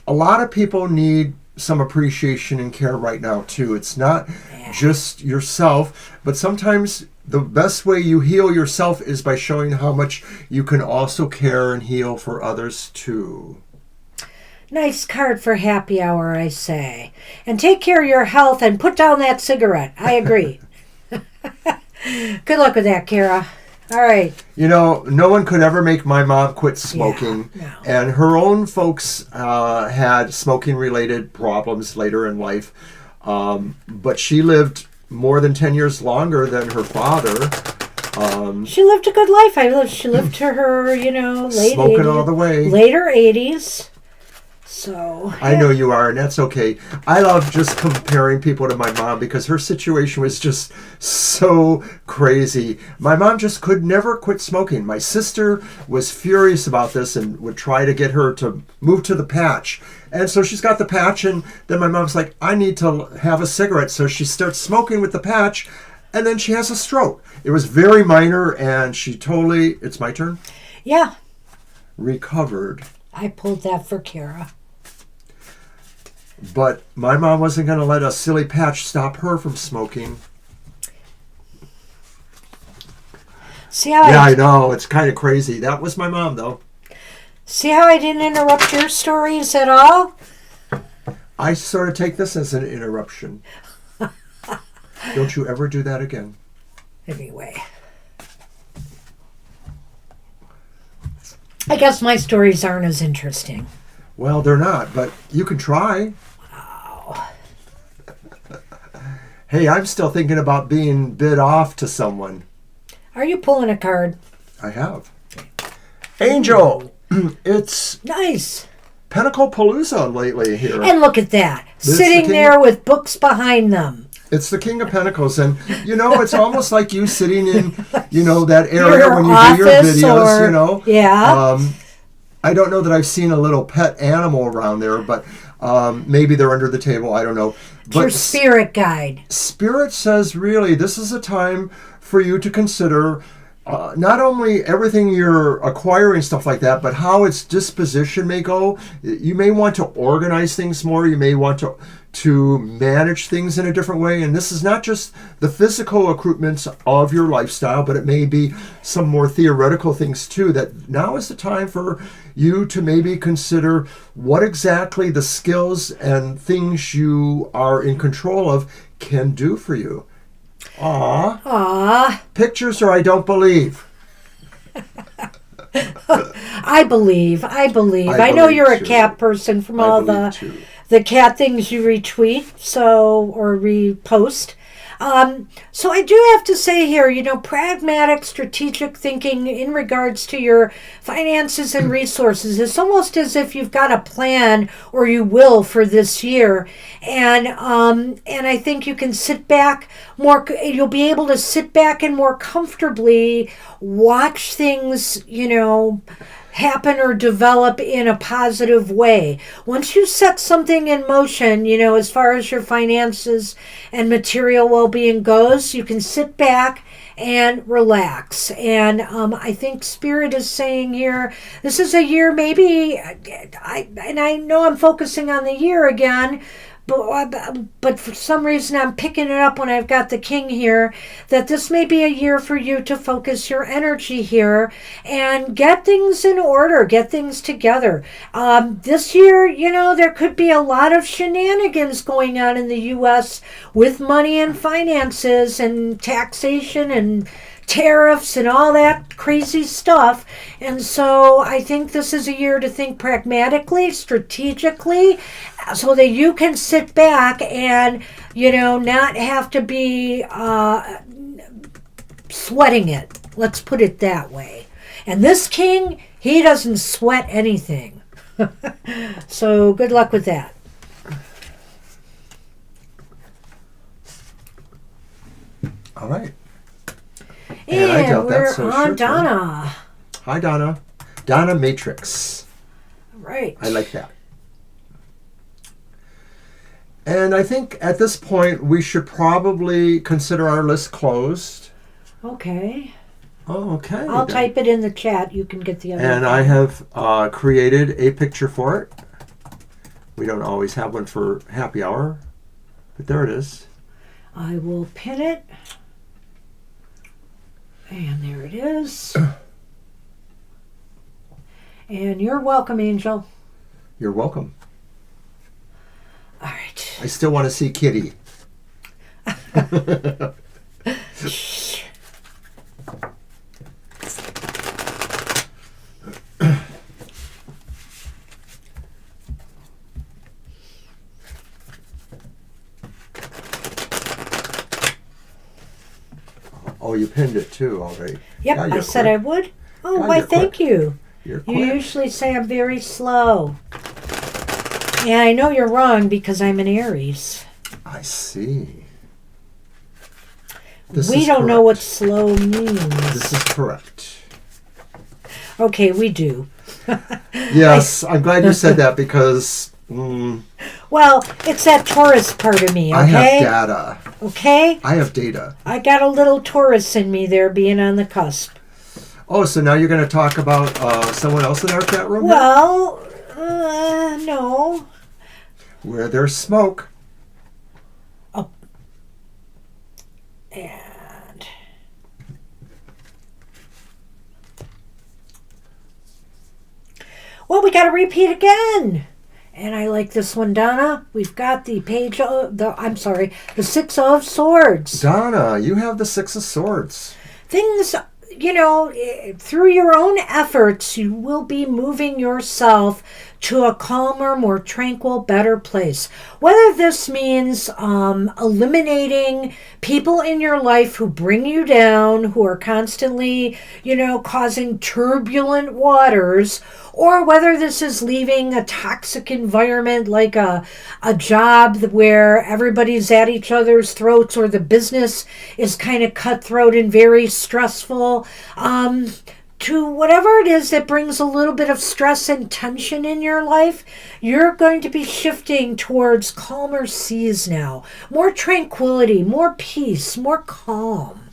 a lot of people need some appreciation and care right now, too. It's not just yourself, but sometimes the best way you heal yourself is by showing how much you can also care and heal for others, too. Nice card for Happy Hour, I say. And take care of your health and put down that cigarette. I agree. Good luck with that, Kara. All right. No one could ever make my mom quit smoking. Yeah, no. And her own folks had smoking-related problems later in life. But she lived more than 10 years longer than her father. She lived a good life. She lived to her, late smoking 80s, all the way. Later 80s. So I know you are, and that's okay. I love just comparing people to my mom because her situation was just so crazy. My mom just could never quit smoking. My sister was furious about this and would try to get her to move to the patch. And so she's got the patch, and then my mom's like, I need to have a cigarette. So she starts smoking with the patch, and then she has a stroke. It was very minor, and she totally, it's my turn? Yeah. Recovered. I pulled that for Kara. But my mom wasn't going to let a silly patch stop her from smoking. See how I know. It's kind of crazy. That was my mom, though. See how I didn't interrupt your stories at all? I sort of take this as an interruption. Don't you ever do that again. Anyway. I guess my stories aren't as interesting. Well, they're not, but you can try. Wow. Hey, I'm still thinking about being bid off to someone. Are you pulling a card? I have. Angel! It's nice. Pinnacle Palooza lately here. And look at that. Sitting there with books behind them. It's the King of Pentacles, and it's almost like you sitting in, that area when you do your videos, Yeah. I don't know that I've seen a little pet animal around there, but maybe they're under the table. I don't know. But your spirit guide. Spirit says, really, this is a time for you to consider not only everything you're acquiring, stuff like that, but how its disposition may go. You may want to organize things more. You may want to manage things in a different way. And this is not just the physical accoutrements of your lifestyle, but it may be some more theoretical things too, that now is the time for you to maybe consider what exactly the skills and things you are in control of can do for you. Aww. Pictures or I don't believe. I believe. I know you're a cat person from all the cat things you retweet, or repost. So I do have to say here, pragmatic, strategic thinking in regards to your finances and resources. It's almost as if you've got a plan, or you will, for this year. And I think you can sit back more, you'll be able to sit back and more comfortably watch things, happen or develop in a positive way. Once you set something in motion, as far as your finances and material well-being goes, you can sit back and relax. And I think Spirit is saying here, this is a year maybe, I know I'm focusing on the year again, but for some reason I'm picking it up when I've got the king here, that this may be a year for you to focus your energy here and get things in order, get things together. This year, there could be a lot of shenanigans going on in the U.S. with money and finances and taxation and tariffs and all that crazy stuff. And so I think this is a year to think pragmatically, strategically, so that you can sit back and, not have to be sweating it. Let's put it that way. And this king, he doesn't sweat anything. So good luck with that. All right. And I doubt we're that, so on sure, Donna. Hi, Donna. Donna Matrix. Right. I like that. And I think at this point we should probably consider our list closed. Okay. Oh, okay. I'll type it in the chat. You can get the other And one. I have created a picture for it. We don't always have one for happy hour, but there it is. I will pin it. And there it is. And you're welcome, Angel. You're welcome. All right. I still want to see Kitty. Oh, you pinned it too already. Yep, Yeah, I you're said quick. I would. Oh, Yeah, why, you're thank quick. you. You're You quick. usually say I'm very slow. And I know you're wrong because I'm an Aries. I see. We don't know what slow means. This is correct. Okay, we do. Yes, I'm glad you said that because Well, it's that Taurus part of me, okay? I have data. Okay? I have data. I got a little Taurus in me there being on the cusp. Oh, so now you're going to talk about someone else in our chat room? here? Well, no. Where there's smoke. And well, we got to repeat again. And I like this one, Donna. We've got the page of the Six of Swords. Donna, you have the Six of Swords. Things, through your own efforts, you will be moving yourself to a calmer, more tranquil, better place. Whether this means eliminating people in your life who bring you down, who are constantly, causing turbulent waters, or whether this is leaving a toxic environment like a job where everybody's at each other's throats, or the business is kind of cutthroat and very stressful, to whatever it is that brings a little bit of stress and tension in your life, you're going to be shifting towards calmer seas now. More tranquility, more peace, more calm.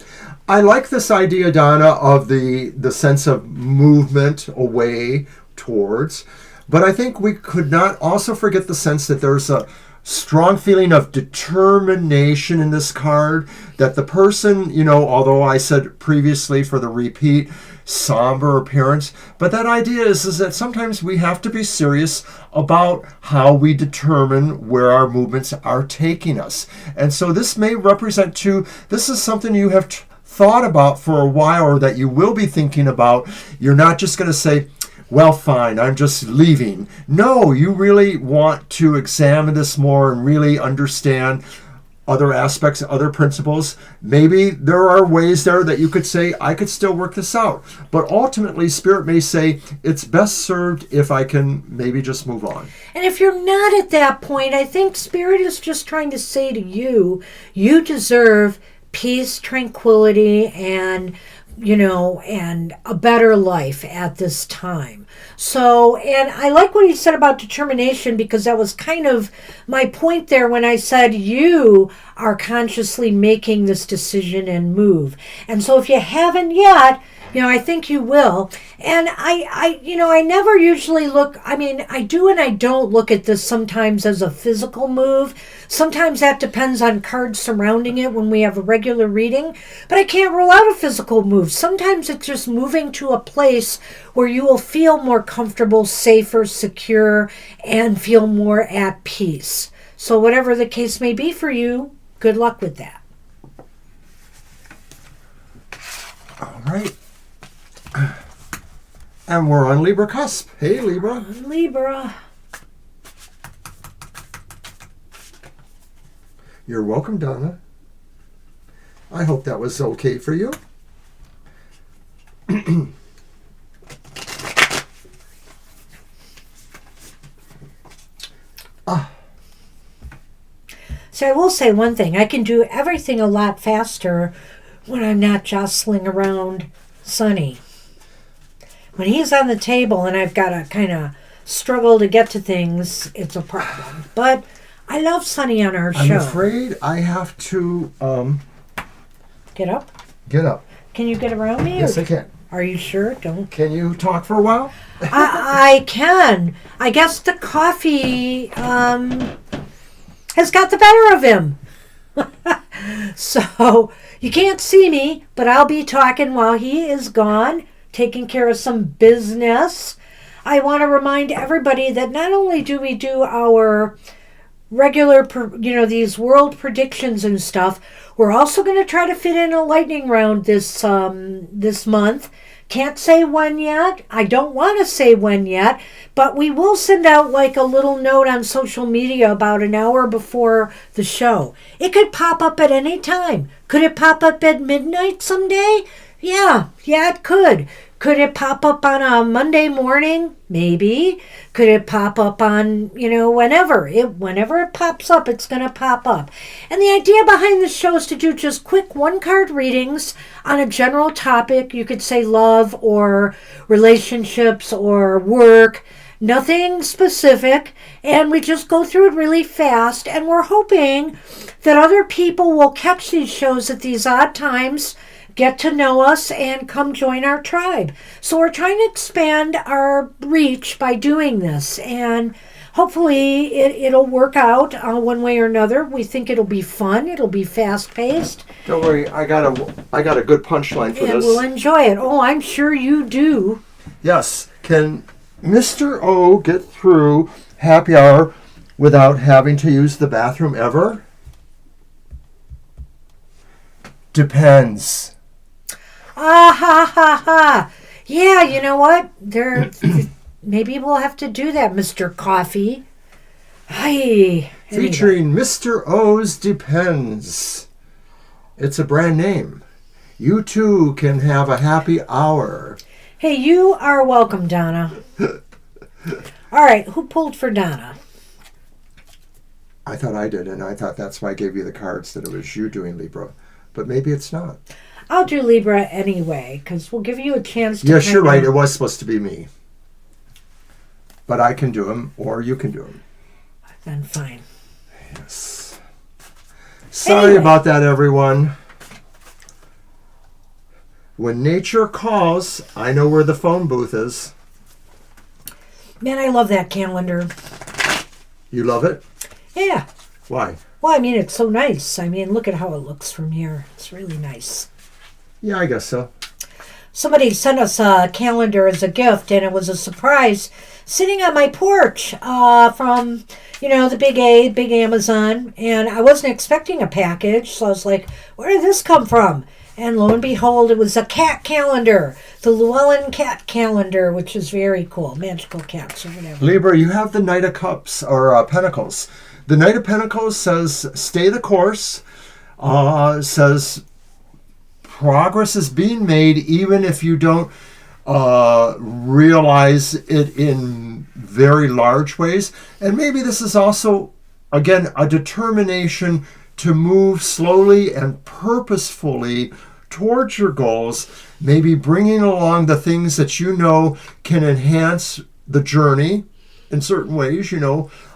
I like this idea, Donna, of the sense of movement away towards, but I think we could not also forget the sense that there's a strong feeling of determination in this card, that the person, although I said previously for the repeat, somber appearance, but that idea is that sometimes we have to be serious about how we determine where our movements are taking us. And so this may represent too, this is something you have thought about for a while, or that you will be thinking about. You're not just going to say, well, fine, I'm just leaving. No, you really want to examine this more and really understand other aspects, other principles. Maybe there are ways there that you could say, I could still work this out. But ultimately, Spirit may say, it's best served if I can maybe just move on. And if you're not at that point, I think Spirit is just trying to say to you, you deserve peace, tranquility, and and a better life at this time. So, and I like what he said about determination, because that was kind of my point there when I said you are consciously making this decision and move. And so if you haven't yet, I think you will. And I never usually look, I do and I don't look at this sometimes as a physical move. Sometimes that depends on cards surrounding it when we have a regular reading. But I can't rule out a physical move. Sometimes it's just moving to a place where you will feel more comfortable, safer, secure, and feel more at peace. So whatever the case may be for you, good luck with that. All right. And we're on Libra cusp. Hey, Libra. Libra. You're welcome, Donna. I hope that was okay for you. So I will say one thing. I can do everything a lot faster when I'm not jostling around Sonny. When he's on the table and I've got to kind of struggle to get to things, it's a problem. But I love Sonny on our show. I'm afraid I have to Get up? get up. Can you get around me? Yes, I can. Are you sure? Don't. Can you talk for a while? I can. I guess the coffee has got the better of him. So you can't see me, but I'll be talking while he is gone, taking care of some business. I want to remind everybody that not only do we do our regular, these world predictions and stuff, we're also going to try to fit in a lightning round this month. Can't say when yet. I don't want to say when yet, but we will send out like a little note on social media about an hour before the show. It could pop up at any time. Could it pop up at midnight someday? Yeah, it could. Could it pop up on a Monday morning? Maybe. Could it pop up on, whenever? Whenever it pops up, it's going to pop up. And the idea behind the show is to do just quick one-card readings on a general topic. You could say love or relationships or work. Nothing specific. And we just go through it really fast. And we're hoping that other people will catch these shows at these odd times, get to know us, and come join our tribe. So we're trying to expand our reach by doing this, and hopefully it'll work out one way or another. We think it'll be fun. It'll be fast-paced. Don't worry, I got a good punchline for and this. We'll enjoy it. Oh, I'm sure you do. Yes. Can Mr. O get through happy hour without having to use the bathroom ever? Depends. Ah, ha, ha, ha. Yeah, you know what? Maybe we'll have to do that, Mr. Coffee. Hi. Featuring Mr. O's Depends. It's a brand name. You too can have a happy hour. Hey, you are welcome, Donna. All right, who pulled for Donna? I thought I did, and I thought that's why I gave you the cards, that it was you doing Libra. But maybe it's not. I'll do Libra anyway, because we'll give you a chance to... Yes, you're right. It was supposed to be me. But I can do them, or you can do them. Then fine. Yes. Sorry about that, everyone. When nature calls, I know where the phone booth is. Man, I love that calendar. You love it? Yeah. Why? Well, it's so nice. Look at how it looks from here. It's really nice. Yeah, I guess so. Somebody sent us a calendar as a gift, and it was a surprise sitting on my porch from, the big Amazon. And I wasn't expecting a package, so I was like, where did this come from? And lo and behold, it was a cat calendar, the Llewellyn cat calendar, which is very cool. Magical cats or whatever. Libra, you have the Knight of Cups, or Pentacles. The Knight of Pentacles says, stay the course, says progress is being made even if you don't realize it in very large ways. And maybe this is also, again, a determination to move slowly and purposefully towards your goals, maybe bringing along the things that you know can enhance the journey in certain ways,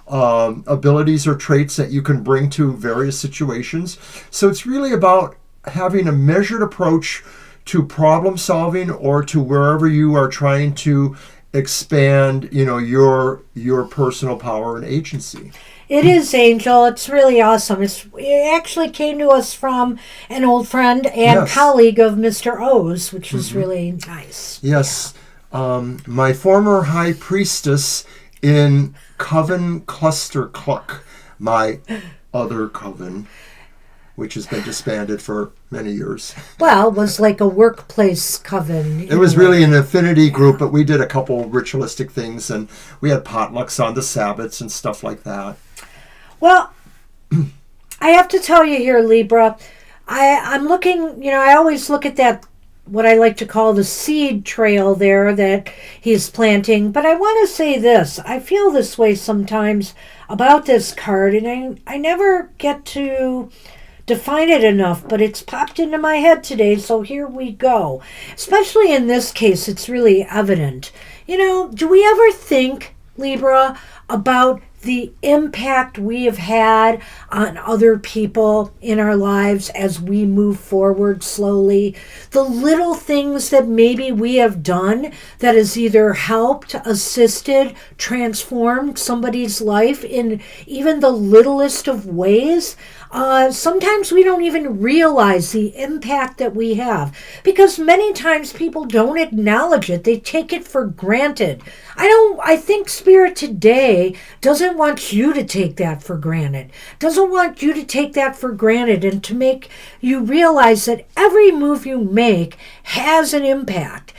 abilities or traits that you can bring to various situations. So it's really about having a measured approach to problem solving or to wherever you are trying to expand, your personal power and agency. It is, Angel. It's really awesome. It actually came to us from an old friend and Yes. colleague of Mr. O's, which was really nice. Yes. My former high priestess in Coven Cluster Cluck, my other coven, which has been disbanded for many years. Well, it was like a workplace coven. It was really an affinity group, but we did a couple ritualistic things, and we had potlucks on the Sabbaths and stuff like that. Well, I have to tell you here, Libra, I'm looking, I always look at that, what I like to call the seed trail there that he's planting. But I want to say this. I feel this way sometimes about this card, and I never get to define it enough, but it's popped into my head today, so here we go. Especially in this case, it's really evident. Do we ever think, Libra, about the impact we have had on other people in our lives as we move forward slowly? The little things that maybe we have done that has either helped, assisted, transformed somebody's life in even the littlest of ways. Sometimes we don't even realize the impact that we have because many times people don't acknowledge it. They take it for granted. I think Spirit today doesn't want you to take that for granted. Doesn't want you to take that for granted and to make you realize that every move you make has an impact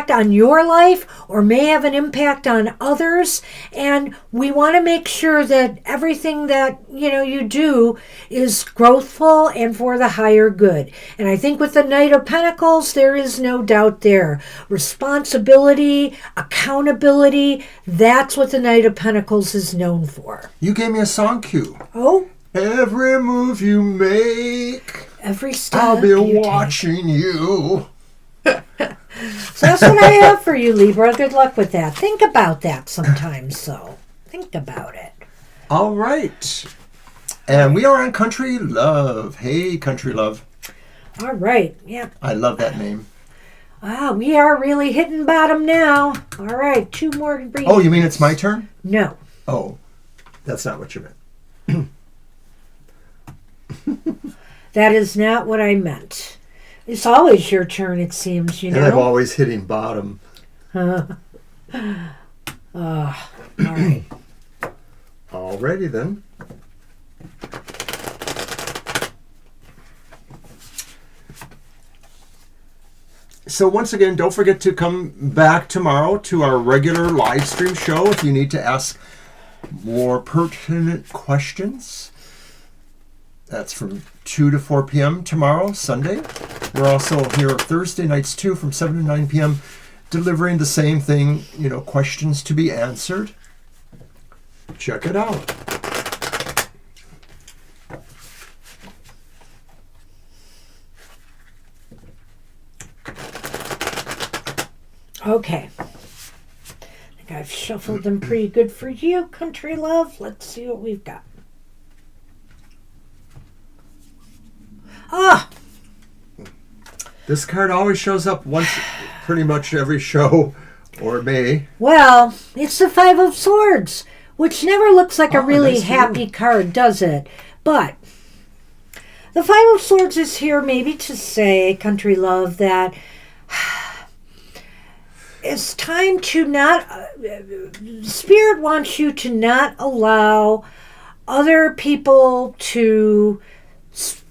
on your life or may have an impact on others. And we want to make sure that everything that, you do is growthful and for the higher good. And I think with the Knight of Pentacles, there is no doubt there. Responsibility, accountability, that's what the Knight of Pentacles is known for. You gave me a song cue. Oh? Every move you make, every step I'll be you watching you. So that's what I have for you, Libra. Good luck with that. Think about that sometimes, so. Think about it. All right. And we are on Country Love. Hey, Country Love. All right. Yeah. I love that name. Wow, we are really hitting bottom now. All right. 2 more readings. Oh, you mean it's my turn? No. Oh, that's not what you meant. That is not what I meant. It's always your turn, it seems, And I'm always hitting bottom. All right. Alrighty then. So once again, don't forget to come back tomorrow to our regular live stream show if you need to ask more pertinent questions. That's from 2 to 4 p.m. tomorrow, Sunday. We're also here Thursday nights too from 7 to 9 p.m. delivering the same thing, questions to be answered. Check it out. Okay. I think I've shuffled them pretty good for you, Country Love. Let's see what we've got. Ah! This card always shows up once pretty much every show, or May. Well, it's the 5 of Swords, which never looks like a really nice happy card, does it? But the 5 of Swords is here maybe to say, Country Love, that it's time to not... Spirit wants you to not allow other people to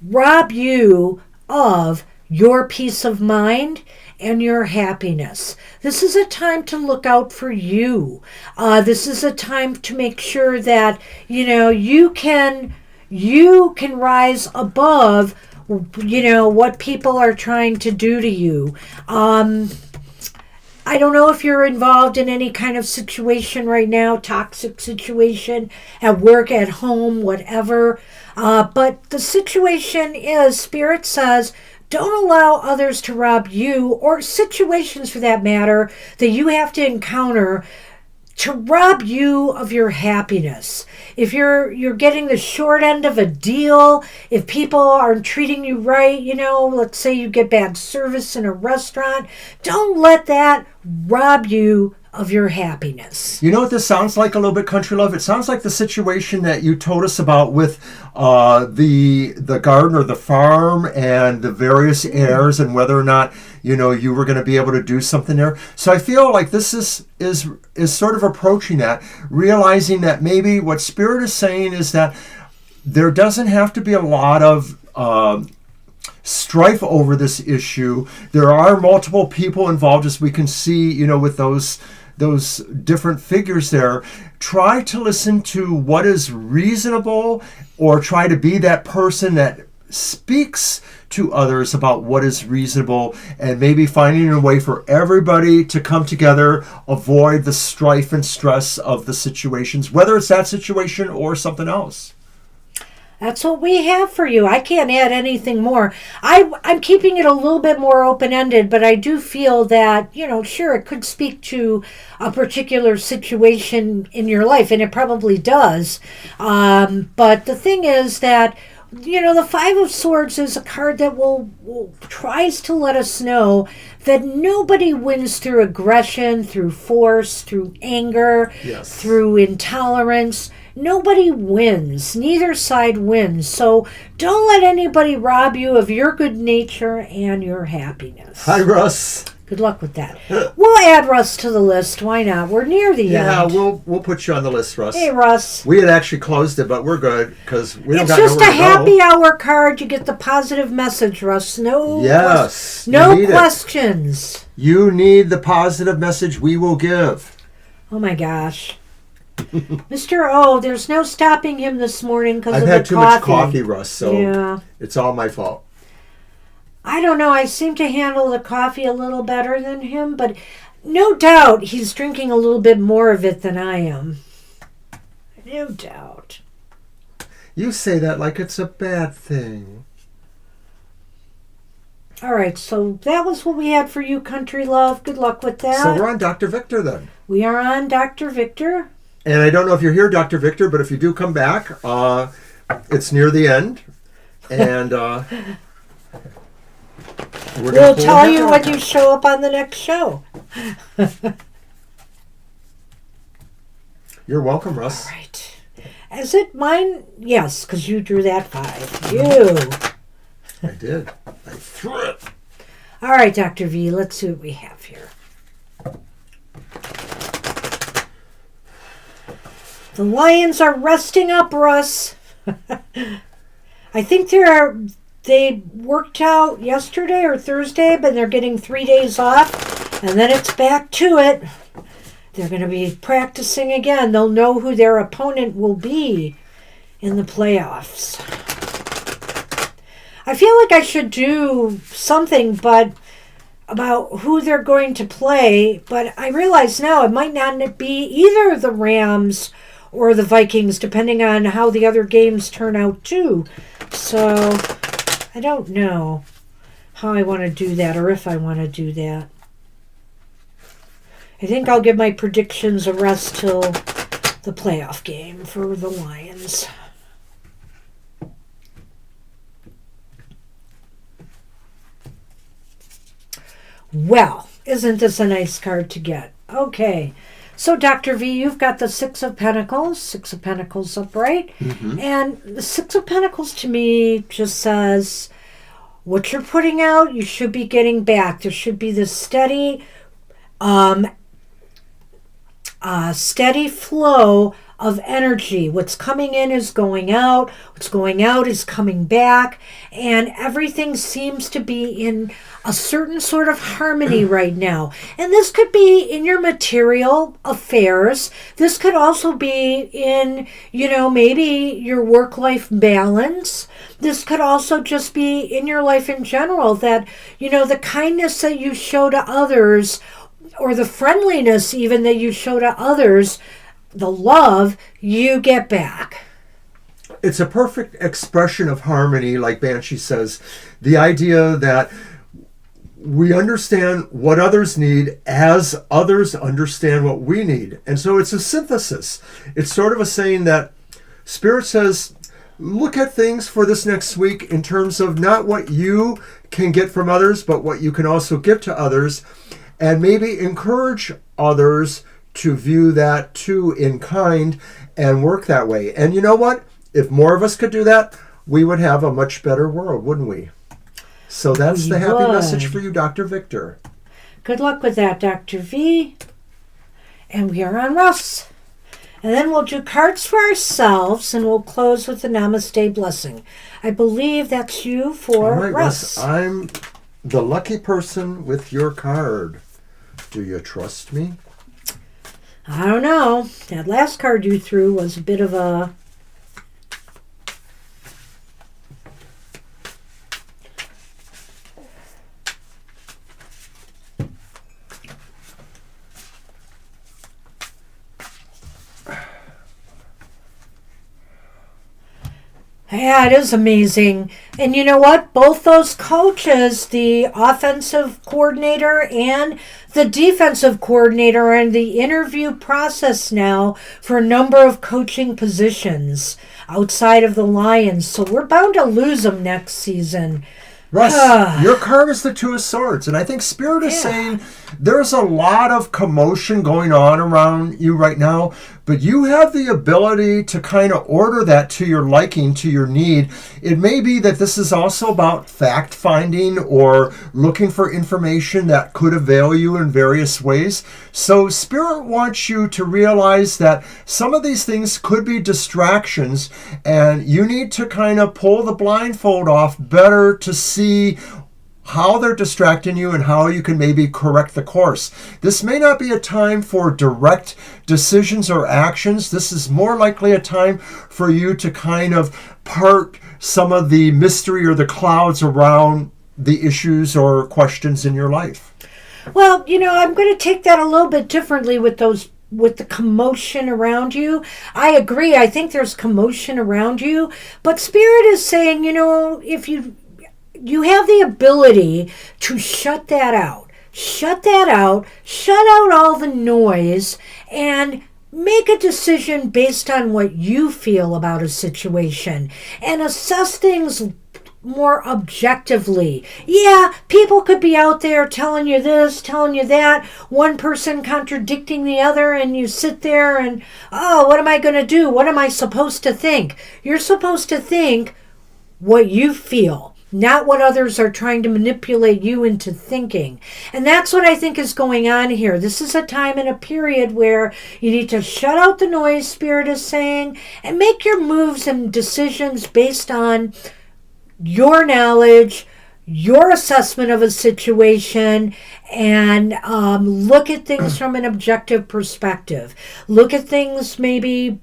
rob you of your peace of mind and your happiness. This is a time to look out for you. This is a time to make sure that, you can rise above, what people are trying to do to you. I don't know if you're involved in any kind of situation right now, toxic situation, at work, at home, whatever. But the situation is, Spirit says, don't allow others to rob you, or situations for that matter, that you have to encounter to rob you of your happiness. If you're getting the short end of a deal, if people aren't treating you right, let's say you get bad service in a restaurant, don't let that rob you of your happiness. You know what this sounds like a little bit, Country Love? It sounds like the situation that you told us about with the garden or the farm and the various heirs and whether or not you were going to be able to do something there. So I feel like this is sort of approaching that, realizing that maybe what Spirit is saying is that there doesn't have to be a lot of strife over this issue. There are multiple people involved, as we can see, with those different figures there. Try to listen to what is reasonable, or try to be that person that speaks to others about what is reasonable, and maybe finding a way for everybody to come together, avoid the strife and stress of the situations, whether it's that situation or something else. That's what we have for you. I can't add anything more. I'm keeping it a little bit more open-ended, but I do feel that, sure, it could speak to a particular situation in your life, and it probably does. But the thing is that, the Five of Swords is a card that tries to let us know that nobody wins through aggression, through force, through anger, yes, through intolerance. Nobody wins. Neither side wins. So don't let anybody rob you of your good nature and your happiness. Hi, Russ. Good luck with that. We'll add Russ to the list. Why not? We're near the end. Yeah, we'll put you on the list, Russ. Hey, Russ. We had actually closed it, but we're good because we don't got It's just nowhere a to happy go. hour card. You get the positive message, Russ. No you questions. You need the positive message we will give. Oh, my gosh. Mr. O, there's no stopping him this morning because of the coffee. I've had too much coffee, Russ, so yeah. It's all my fault. I don't know. I seem to handle the coffee a little better than him, but no doubt he's drinking a little bit more of it than I am. No doubt. You say that like it's a bad thing. All right, so that was what we had for you, Country Love. Good luck with that. So we're on Dr. Victor then. We are on Dr. Victor. And I don't know if you're here, Dr. Victor, but if you do come back, it's near the end. And we'll tell you when you show up on the next show. You're welcome, Russ. All right. Is it mine? Yes, because you drew that 5. You. I did. I threw it. All right, Dr. V, let's see what we have here. The Lions are resting up, Russ. I think they worked out yesterday or Thursday, but they're getting 3 days off, and then it's back to it. They're going to be practicing again. They'll know who their opponent will be in the playoffs. I feel like I should do something about who they're going to play, but I realize now it might not be either the Rams or the Vikings, depending on how the other games turn out too. So I don't know how I want to do that, or if I want to do that. I think I'll give my predictions a rest till the playoff game for the Lions. Well, isn't this a nice card to get? Okay. So, Dr. V, you've got the Six of Pentacles. Six of Pentacles upright. Mm-hmm. And the Six of Pentacles to me just says, what you're putting out, you should be getting back. There should be this steady flow of energy. What's coming in is going out. What's going out is coming back. And everything seems to be in a certain sort of harmony right now. And this could be in your material affairs. This could also be in, maybe your work-life balance. This could also just be in your life in general, that, the kindness that you show to others, or the friendliness even that you show to others, the love you get back. It's a perfect expression of harmony, like Banshee says. The idea that we understand what others need as others understand what we need. And so it's a synthesis. It's sort of a saying that Spirit says, look at things for this next week in terms of not what you can get from others, but what you can also give to others, and maybe encourage others to view that too in kind and work that way. And you know what? If more of us could do that, we would have a much better world, wouldn't we? So that's the happy message for you, Dr. Victor. Good luck with that, Dr. V. And we are on Russ. And then we'll do cards for ourselves, and we'll close with the Namaste blessing. I believe that's you for All right, Russ. I'm the lucky person with your card. Do you trust me? I don't know. That last card you threw was a bit of a... Yeah, it is amazing. And you know what? Both those coaches, the offensive coordinator and the defensive coordinator, are in the interview process now for a number of coaching positions outside of the Lions. So we're bound to lose them next season. Russ, your card is the Two of Swords, and I think Spirit is saying there's a lot of commotion going on around you right now, but you have the ability to kind of order that to your liking, to your need. It may be that this is also about fact-finding or looking for information that could avail you in various ways. So Spirit wants you to realize that some of these things could be distractions, and you need to kind of pull the blindfold off better to see how they're distracting you and how you can maybe correct the course. This may not be a time for direct decisions or actions. This is more likely a time for you to kind of part some of the mystery or the clouds around the issues or questions in your life. Well, you know, I'm going to take that a little bit differently with the commotion around you. I agree. I think there's commotion around you, but Spirit is saying, you know, if you have the ability to shut that out. Shut out all the noise, and make a decision based on what you feel about a situation, and assess things more objectively. Yeah, people could be out there telling you this, telling you that, one person contradicting the other, and you sit there and, oh, what am I going to do? What am I supposed to think? You're supposed to think what you feel, not what others are trying to manipulate you into thinking. And that's what I think is going on here. This is a time and a period where you need to shut out the noise, Spirit is saying, and make your moves and decisions based on your knowledge, your assessment of a situation, and look at things from an objective perspective. Look at things maybe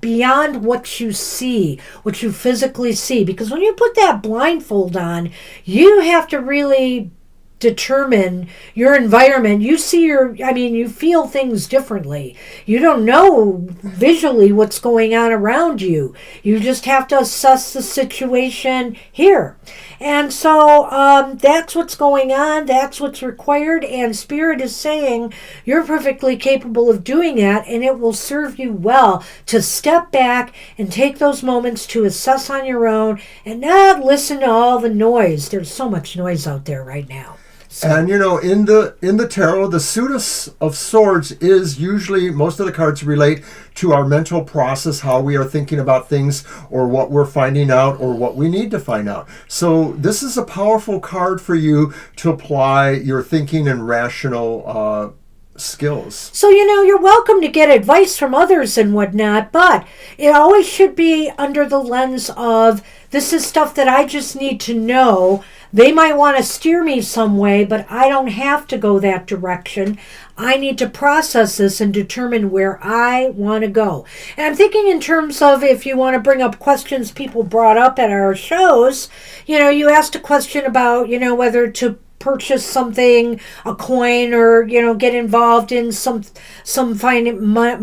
beyond what you see, what you physically see. Because when you put that blindfold on, you have to really determine your environment. You feel things differently. You don't know visually what's going on around you. You just have to assess the situation here. And so that's what's going on. That's what's required. And Spirit is saying you're perfectly capable of doing that, and it will serve you well to step back and take those moments to assess on your own and not listen to all the noise. There's so much noise out there right now. And you know, in the tarot, the suit of swords is usually, most of the cards relate to our mental process, how we are thinking about things, or what we're finding out, or what we need to find out. So this is a powerful card for you to apply your thinking and rational skills. So, you know, you're welcome to get advice from others and whatnot, but it always should be under the lens of, this is stuff that I just need to know. They might want to steer me some way, but I don't have to go that direction. I need to process this and determine where I want to go. And I'm thinking in terms of, if you want to bring up questions people brought up at our shows, you know, you asked a question about, you know, whether to purchase something, a coin, or, you know, get involved in some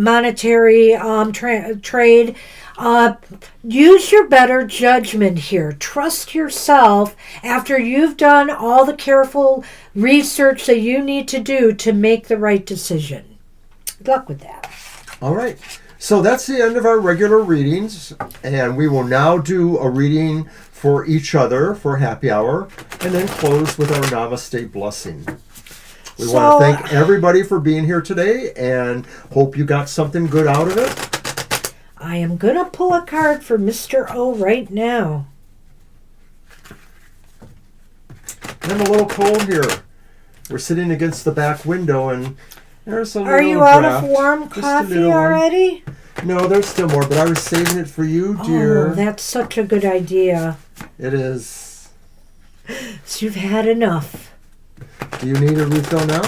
monetary trade. Use your better judgment here. Trust yourself after you've done all the careful research that you need to do to make the right decision. Good luck with that. All right. So that's the end of our regular readings, and we will now do a reading for each other for happy hour, and then close with our Namaste blessing. We want to thank everybody for being here today, and hope you got something good out of it. I am going to pull a card for Mr. O right now. I'm a little cold here. We're sitting against the back window, and there's a little Are you draft, out of warm just a coffee little one. already? No, there's still more, but I was saving it for you, dear. Oh, that's such a good idea. It is. So you've had enough. Do you need a refill now?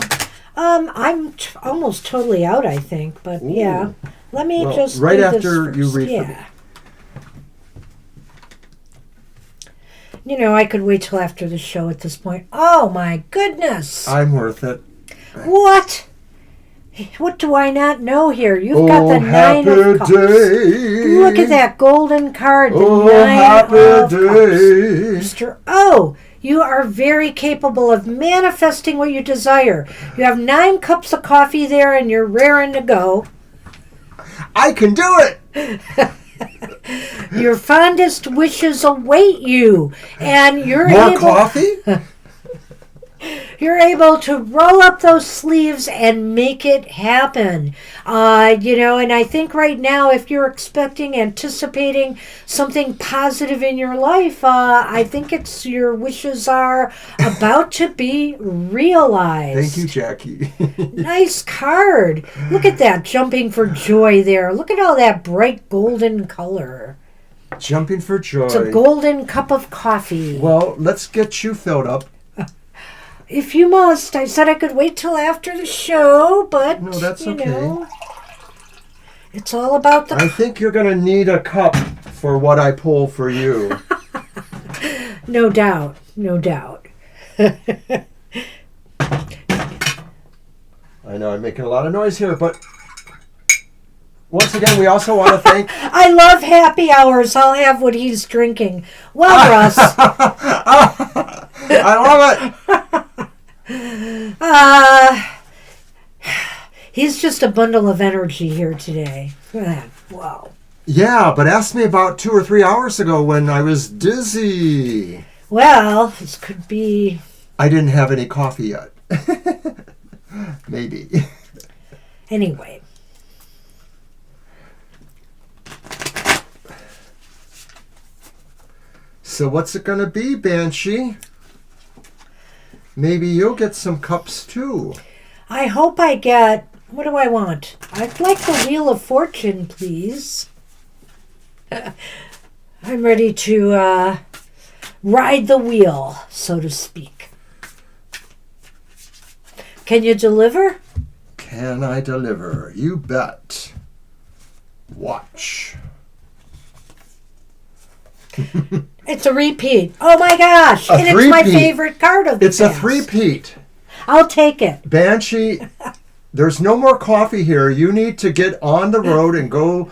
I'm almost totally out, I think, but Ooh. yeah. Let me just right do this after you first. read for me. Yeah. You know, I could wait till after the show at this point. Oh my goodness! I'm worth it. What? What do I not know here? You've got the Nine happy of Cups. day. Look at that golden card. The Nine happy of day. Cups. Mr. O, you are very capable of manifesting what you desire. You have 9 cups of coffee there, and you're raring to go. I can do it. Your fondest wishes await you, and you're More able. coffee? You're able to roll up those sleeves and make it happen. And I think right now, if you're anticipating something positive in your life, I think it's your wishes are about to be realized. Thank you, Jackie. Nice card. Look at that, jumping for joy there. Look at all that bright golden color. Jumping for joy. It's a golden cup of coffee. Well, let's get you filled up. If you must. I said I could wait till after the show, but, No, that's okay. It's all about the... I think you're going to need a cup for what I pull for you. No doubt. No doubt. I know I'm making a lot of noise here, but once again, we also want to thank... I love happy hours. I'll have what he's drinking. Well, Russ... I love it. He's just a bundle of energy here today. Wow. Yeah, but ask me about 2 or 3 hours ago when I was dizzy. Well, this could be... I didn't have any coffee yet. Maybe. Anyway. So what's it going to be, Banshee? Maybe you'll get some cups too. I hope I get... What do I want? I'd like the Wheel of Fortune, please. I'm ready to ride the wheel, so to speak. Can you deliver? Can I deliver? You bet. Watch. It's a repeat. Oh my gosh. A and it's my three-peat. favorite card of the It's a past. three-peat. I'll take it. Banshee, there's no more coffee here. You need to get on the road and go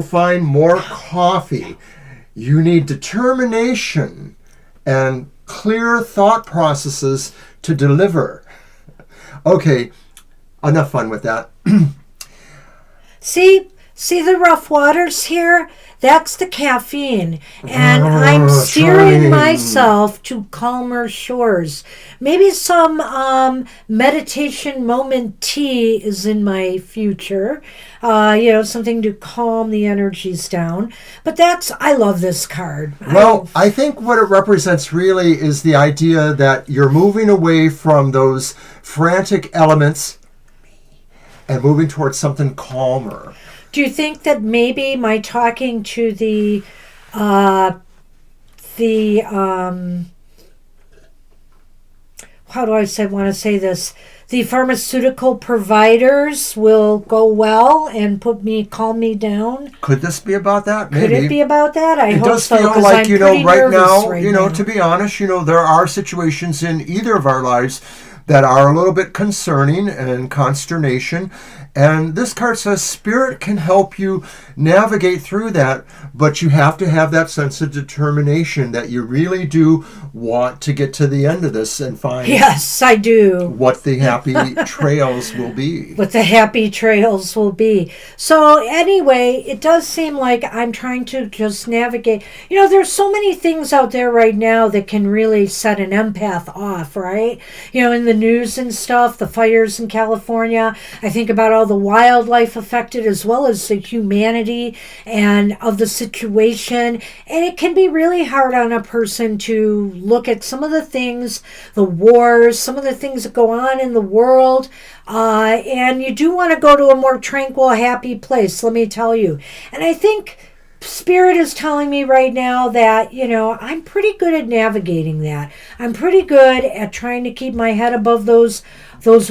find more coffee. You need determination and clear thought processes to deliver. Okay, enough fun with that. See the rough waters here? That's the caffeine. And I'm steering trying. myself to calmer shores. Maybe some meditation moment tea is in my future. Something to calm the energies down. But I love this card. Well, I think what it represents really is the idea that you're moving away from those frantic elements and moving towards something calmer. Do you think that maybe my talking to the how do I want to say this? The pharmaceutical providers will go well and calm me down? Could this be about that? Maybe. Could it be about that? I It hope does so, feel 'cause like, I'm pretty right nervous now, right now. to be honest, there are situations in either of our lives that are a little bit concerning and consternation. And this card says Spirit can help you navigate through that, but you have to have that sense of determination that you really do want to get to the end of this and find Yes, I do. what the happy trails will be. What the happy trails will be. So anyway, it does seem like I'm trying to just navigate. There's so many things out there right now that can really set an empath off, right? In the news and stuff, the fires in California. I think about all the wildlife affected as well as the humanity and of the situation. And it can be really hard on a person to look at some of the things, the wars, some of the things that go on in the world. And you do want to go to a more tranquil, happy place, let me tell you. And I think Spirit is telling me right now that, I'm pretty good at navigating that. I'm pretty good at trying to keep my head above those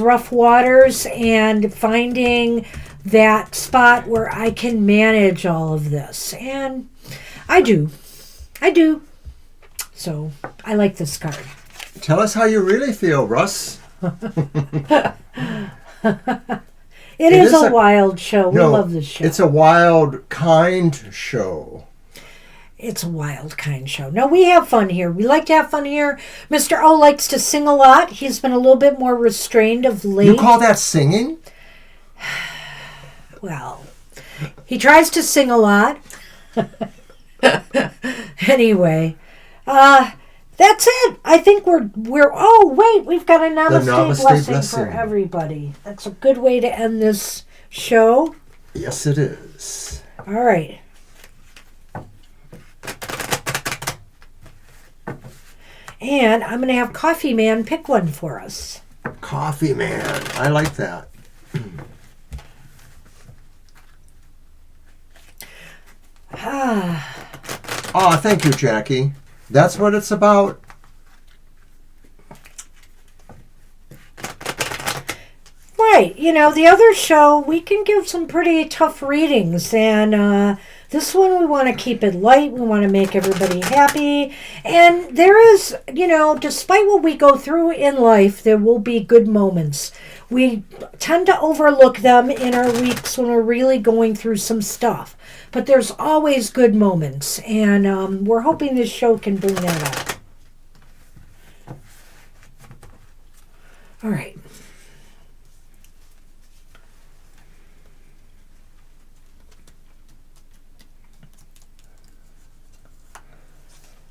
rough waters and finding that spot where I can manage all of this. And I do. So I like this card. Tell us how you really feel, Russ. It is a wild show. We love this show. It's a wild, kind show. It's a wild, kind show. No, we have fun here. We like to have fun here. Mr. O likes to sing a lot. He's been a little bit more restrained of late. You call that singing? Well, he tries to sing a lot. Anyway, that's it. I think we're. Oh wait, we've got a namaste blessing for everybody. That's a good way to end this show. Yes, it is. All right. And I'm going to have Coffee Man pick one for us. Coffee Man. I like that. Oh, thank you, Jackie. That's what it's about. Right. The other show, we can give some pretty tough readings. And this one, we want to keep it light. We want to make everybody happy. And there is, despite what we go through in life, there will be good moments. We tend to overlook them in our weeks when we're really going through some stuff. But there's always good moments. And we're hoping this show can bring that out. All right.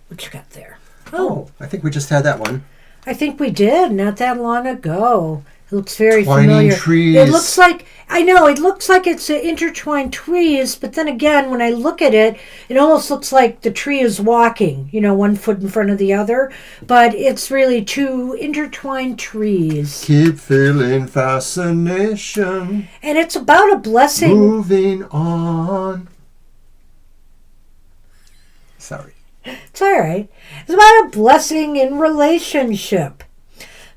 What you got there? Oh, I think we just had that one. I think we did not that long ago. It looks very Twining familiar. trees. It looks like, I know, it looks like it's intertwined trees, but then again, when I look at it, it almost looks like the tree is walking, one foot in front of the other, but it's really two intertwined trees. Keep feeling fascination. And it's about a blessing. Moving on. Sorry. It's all right. It's about a blessing in relationship.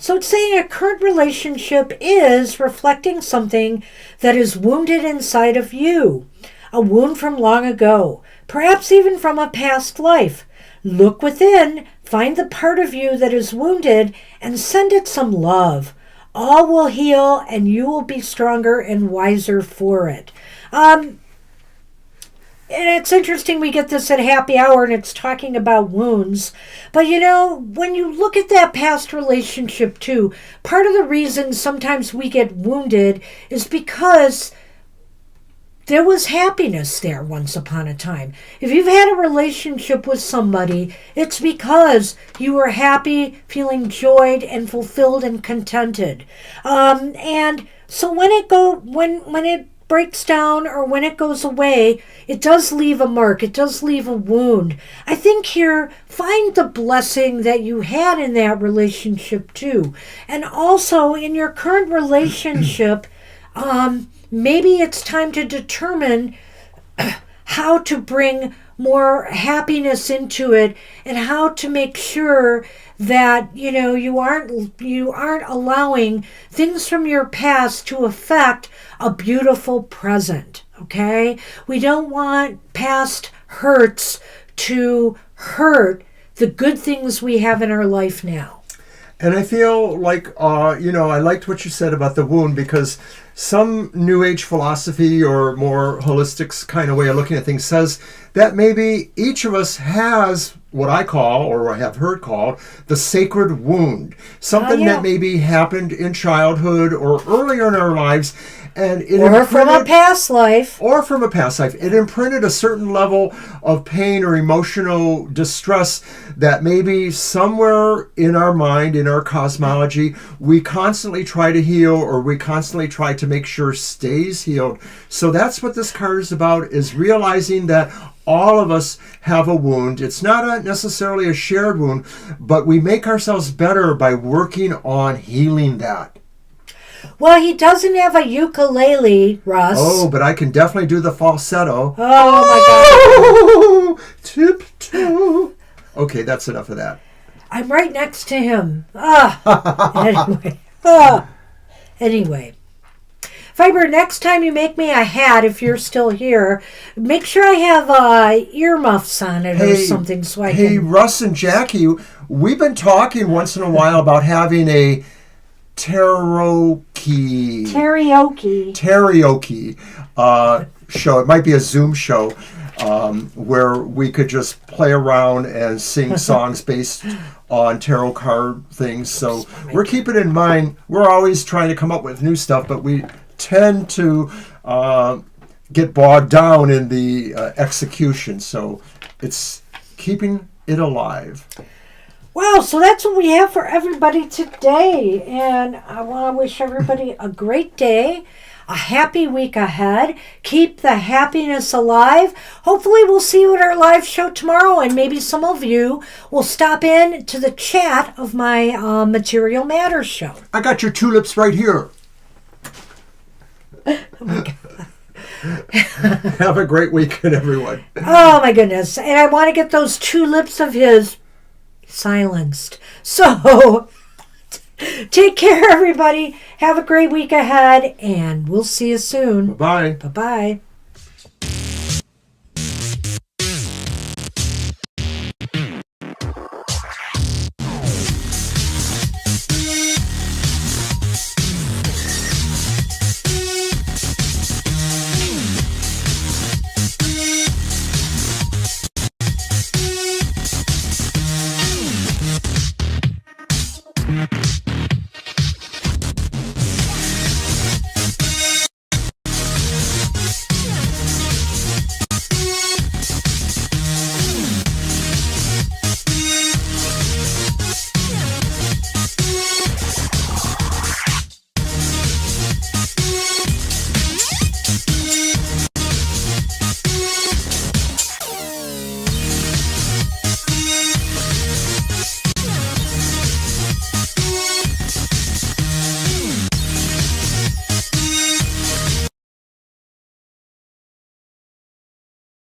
So it's saying a current relationship is reflecting something that is wounded inside of you. A wound from long ago, perhaps even from a past life. Look within, find the part of you that is wounded, and send it some love. All will heal, and you will be stronger and wiser for it. And it's interesting we get this at happy hour and it's talking about wounds. But when you look at that past relationship too, part of the reason sometimes we get wounded is because there was happiness there once upon a time. If you've had a relationship with somebody, it's because you were happy, feeling joyed and fulfilled and contented. And so when it breaks down or when it goes away, it does leave a mark. It does leave a wound. I think here, find the blessing that you had in that relationship too. And also in your current relationship, maybe it's time to determine how to bring more happiness into it and how to make sure that you aren't allowing things from your past to affect a beautiful present. Okay, we don't want past hurts to hurt the good things we have in our life now. And I feel like, I liked what you said about the wound, because some New Age philosophy or more holistic kind of way of looking at things says that maybe each of us has what I call, or I have heard called, the sacred wound. Something that maybe happened in childhood or earlier in our lives. And or from a past life. Or from a past life. It imprinted a certain level of pain or emotional distress that maybe somewhere in our mind, in our cosmology, we constantly try to heal, or we constantly try to make sure stays healed. So that's what this card is about, is realizing that all of us have a wound. It's not necessarily a shared wound, but we make ourselves better by working on healing that. Well, he doesn't have a ukulele, Russ. Oh, but I can definitely do the falsetto. Oh, my God. Tiptoe. Okay, that's enough of that. I'm right next to him. Anyway. Fiber, next time you make me a hat, if you're still here, make sure I have earmuffs on it or something so I can... Hey, Russ and Jackie, we've been talking once in a while about having a karaoke show. It might be a Zoom show where we could just play around and sing songs based on tarot card things. So we're keeping in mind, we're always trying to come up with new stuff, but we tend to get bogged down in the execution. So it's keeping it alive. Wow, so that's what we have for everybody today. And I want to wish everybody a great day, a happy week ahead. Keep the happiness alive. Hopefully we'll see you at our live show tomorrow, and maybe some of you will stop in to the chat of my Material Matters show. I got your tulips right here. Oh, my God. Have a great weekend, everyone. Oh, my goodness. And I want to get those tulips of his silenced. So, take care, everybody. Have a great week ahead, and we'll see you soon. Bye-bye. Bye-bye.